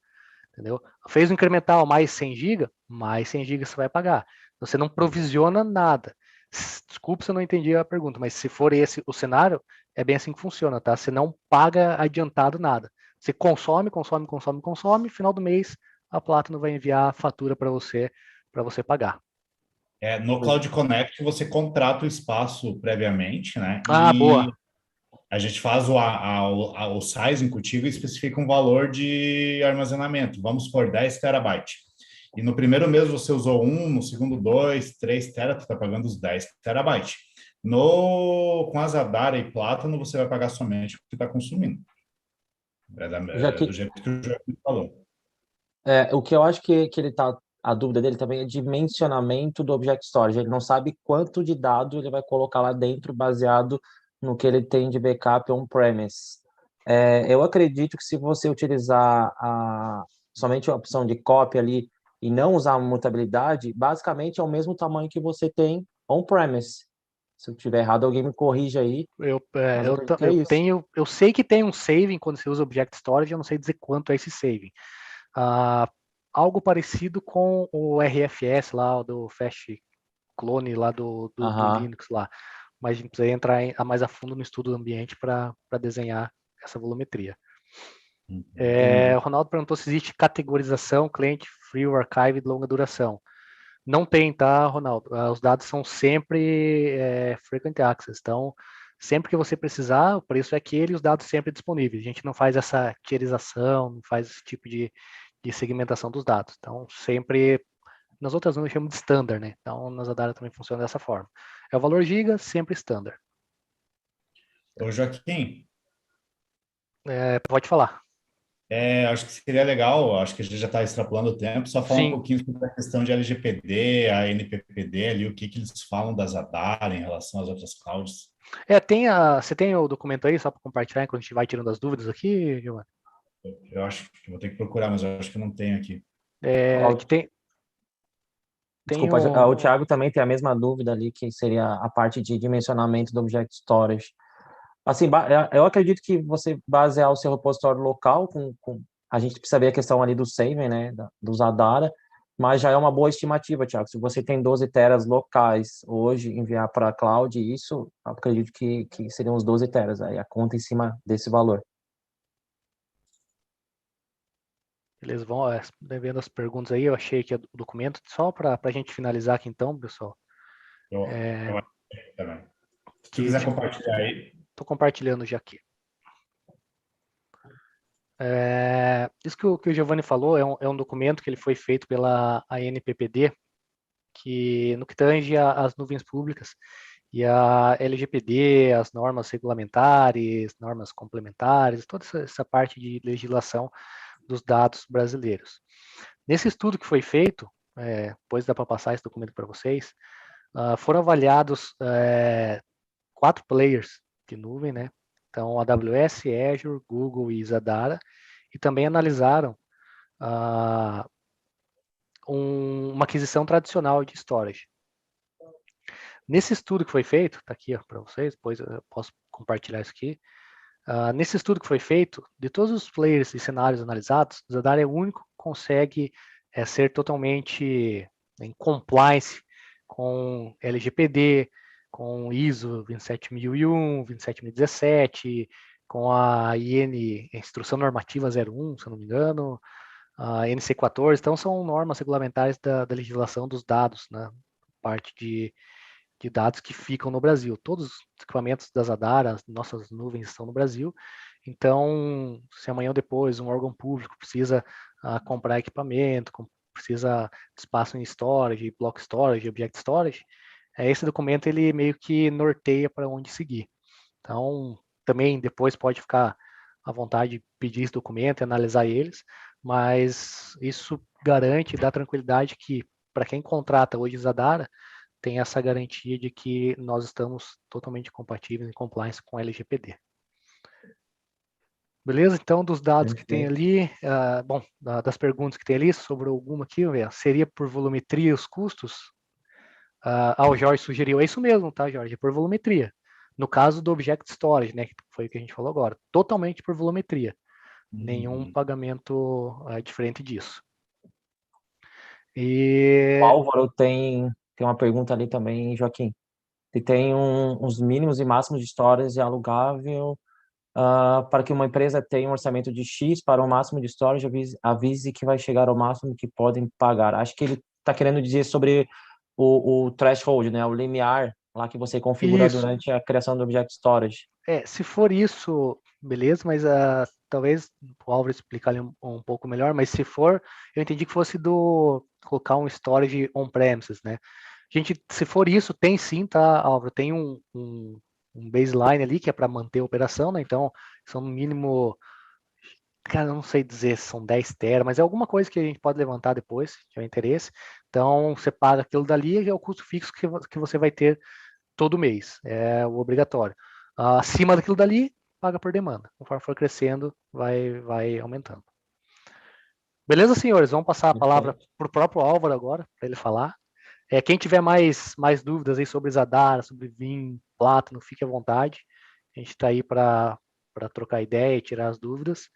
entendeu? Fez um incremental mais 100 GB, mais 100 GB você vai pagar. Você não provisiona nada. Desculpa se eu não entendi a pergunta, mas se for esse o cenário, é bem assim que funciona, tá? Você não paga adiantado nada. Você consome, final do mês a Platinum vai enviar a fatura para você pagar. No Cloud Connect você contrata o espaço previamente, né? Boa. A gente faz o sizing contigo e especifica um valor de armazenamento. Vamos supor 10 terabytes. E no primeiro mês você usou 1, no segundo 2, 3 tera, tu está pagando os 10 terabytes. Com a Zadara e Plátano, você vai pagar somente o que está consumindo. Do jeito que o Joaquim falou. O que eu acho que ele tá, a dúvida dele também é dimensionamento do Object Storage. Ele não sabe quanto de dado ele vai colocar lá dentro baseado no que ele tem de backup on-premise. Eu acredito que se você utilizar somente a opção de copy ali e não usar a mutabilidade, basicamente é o mesmo tamanho que você tem on-premise. Se eu estiver errado, alguém me corrige aí. Eu, Mas eu acredito que é eu isso. eu sei que tem um saving quando você usa Object Storage, eu não sei dizer quanto é esse saving. Algo parecido com o RFS lá, do Fast Clone lá do Aham. Linux lá. Mas a gente precisa entrar mais a fundo no estudo do ambiente para desenhar essa volumetria. Entendi. O Ronaldo perguntou se existe categorização cliente free ou archive de longa duração. Não tem, tá, Ronaldo? Os dados são sempre frequent access. Então, sempre que você precisar, o preço é aquele e os dados sempre disponíveis. A gente não faz essa tierização, não faz esse tipo de segmentação dos dados. Então, sempre, nas outras nuvens chamamos de standard, né? Então, na Zadara também funciona dessa forma. É o valor giga, sempre standard. Ô, Joaquim, Pode falar. acho que seria legal, acho que a gente já está extrapolando o tempo, só falar um Sim. pouquinho sobre a questão de LGPD, a NPPD ali, o que eles falam da Zadara em relação às outras clouds. Você tem o documento aí, só para compartilhar, enquanto a gente vai tirando as dúvidas aqui, Giovanni? Eu acho que vou ter que procurar, mas eu acho que eu não tenho aqui. Que tem Desculpa, o Thiago também tem a mesma dúvida ali, que seria a parte de dimensionamento do Object Storage. Assim, eu acredito que você basear o seu repositório local a gente precisa ver a questão ali do saving, né, do Zadara, mas já é uma boa estimativa, Thiago. Se você tem 12 teras locais hoje, enviar para a cloud, isso, acredito que seriam os 12 teras, aí a conta em cima desse valor. Eles vão vendo as perguntas aí, eu achei aqui o documento, só para a gente finalizar aqui então, pessoal. Eu acho que também. Se tu Que quiser compartilhar aí. estou compartilhando já aqui. Isso que o Giovanni falou é um documento que ele foi feito pela ANPPD, que no que tange as nuvens públicas e a LGPD, as normas regulamentares, normas complementares, toda essa parte de legislação dos dados brasileiros. Nesse estudo que foi feito, depois dá para passar esse documento para vocês, foram avaliados 4 players de nuvem, né? Então, AWS, Azure, Google e Zadara, e também analisaram uma aquisição tradicional de storage. Nesse estudo que foi feito, está aqui para vocês, depois eu posso compartilhar isso aqui. Nesse estudo que foi feito, de todos os players e cenários analisados, o Zadara é o único que consegue ser totalmente em compliance com LGPD, com ISO 27001, 27017, com a IN, Instrução Normativa 01, se eu não me engano, a NC14. Então, são normas regulamentares da legislação dos dados, né? Parte de dados que ficam no Brasil. Todos os equipamentos da Zadara, as nossas nuvens estão no Brasil. Então, se amanhã ou depois um órgão público precisa comprar equipamento, precisa de espaço em storage, block storage, object storage, esse documento ele meio que norteia para onde seguir. Então, também depois pode ficar à vontade de pedir esse documento e analisar eles, mas isso garante, dá tranquilidade que para quem contrata hoje Zadara, tem essa garantia de que nós estamos totalmente compatíveis em compliance com LGPD. Beleza? Então, dos dados que tem ali, das perguntas que tem ali, sobre alguma aqui, seria por volumetria os custos? O Jorge sugeriu, é isso mesmo, tá, Jorge? É por volumetria. No caso do Object Storage, né, que foi o que a gente falou agora, totalmente por volumetria. Nenhum pagamento diferente disso. O Álvaro tem uma pergunta ali também, Joaquim. E tem uns mínimos e máximos de storage alugável para que uma empresa tenha um orçamento de X para o máximo de storage, avise que vai chegar ao máximo que podem pagar. Acho que ele está querendo dizer sobre o threshold, né, o limiar lá que você configura durante a criação do Object Storage. Se for isso, beleza, mas talvez o Álvaro explicar ali um pouco melhor, mas se for, eu entendi que fosse colocar um storage on-premises, né? Se for isso, tem sim, tá, Álvaro? Tem um baseline ali que é para manter a operação, né? Então, são no mínimo, cara, eu não sei dizer se são 10 tera, mas é alguma coisa que a gente pode levantar depois, se tiver interesse. Então, você paga aquilo dali e é o custo fixo que você vai ter todo mês, é o obrigatório. Acima daquilo dali, paga por demanda. Conforme for crescendo, vai aumentando. Beleza, senhores? Vamos passar a palavra para o próprio Álvaro agora, para ele falar. Quem tiver mais dúvidas aí sobre Zadara, sobre Vim, Plátano, fique à vontade. A gente está aí para trocar ideia e tirar as dúvidas.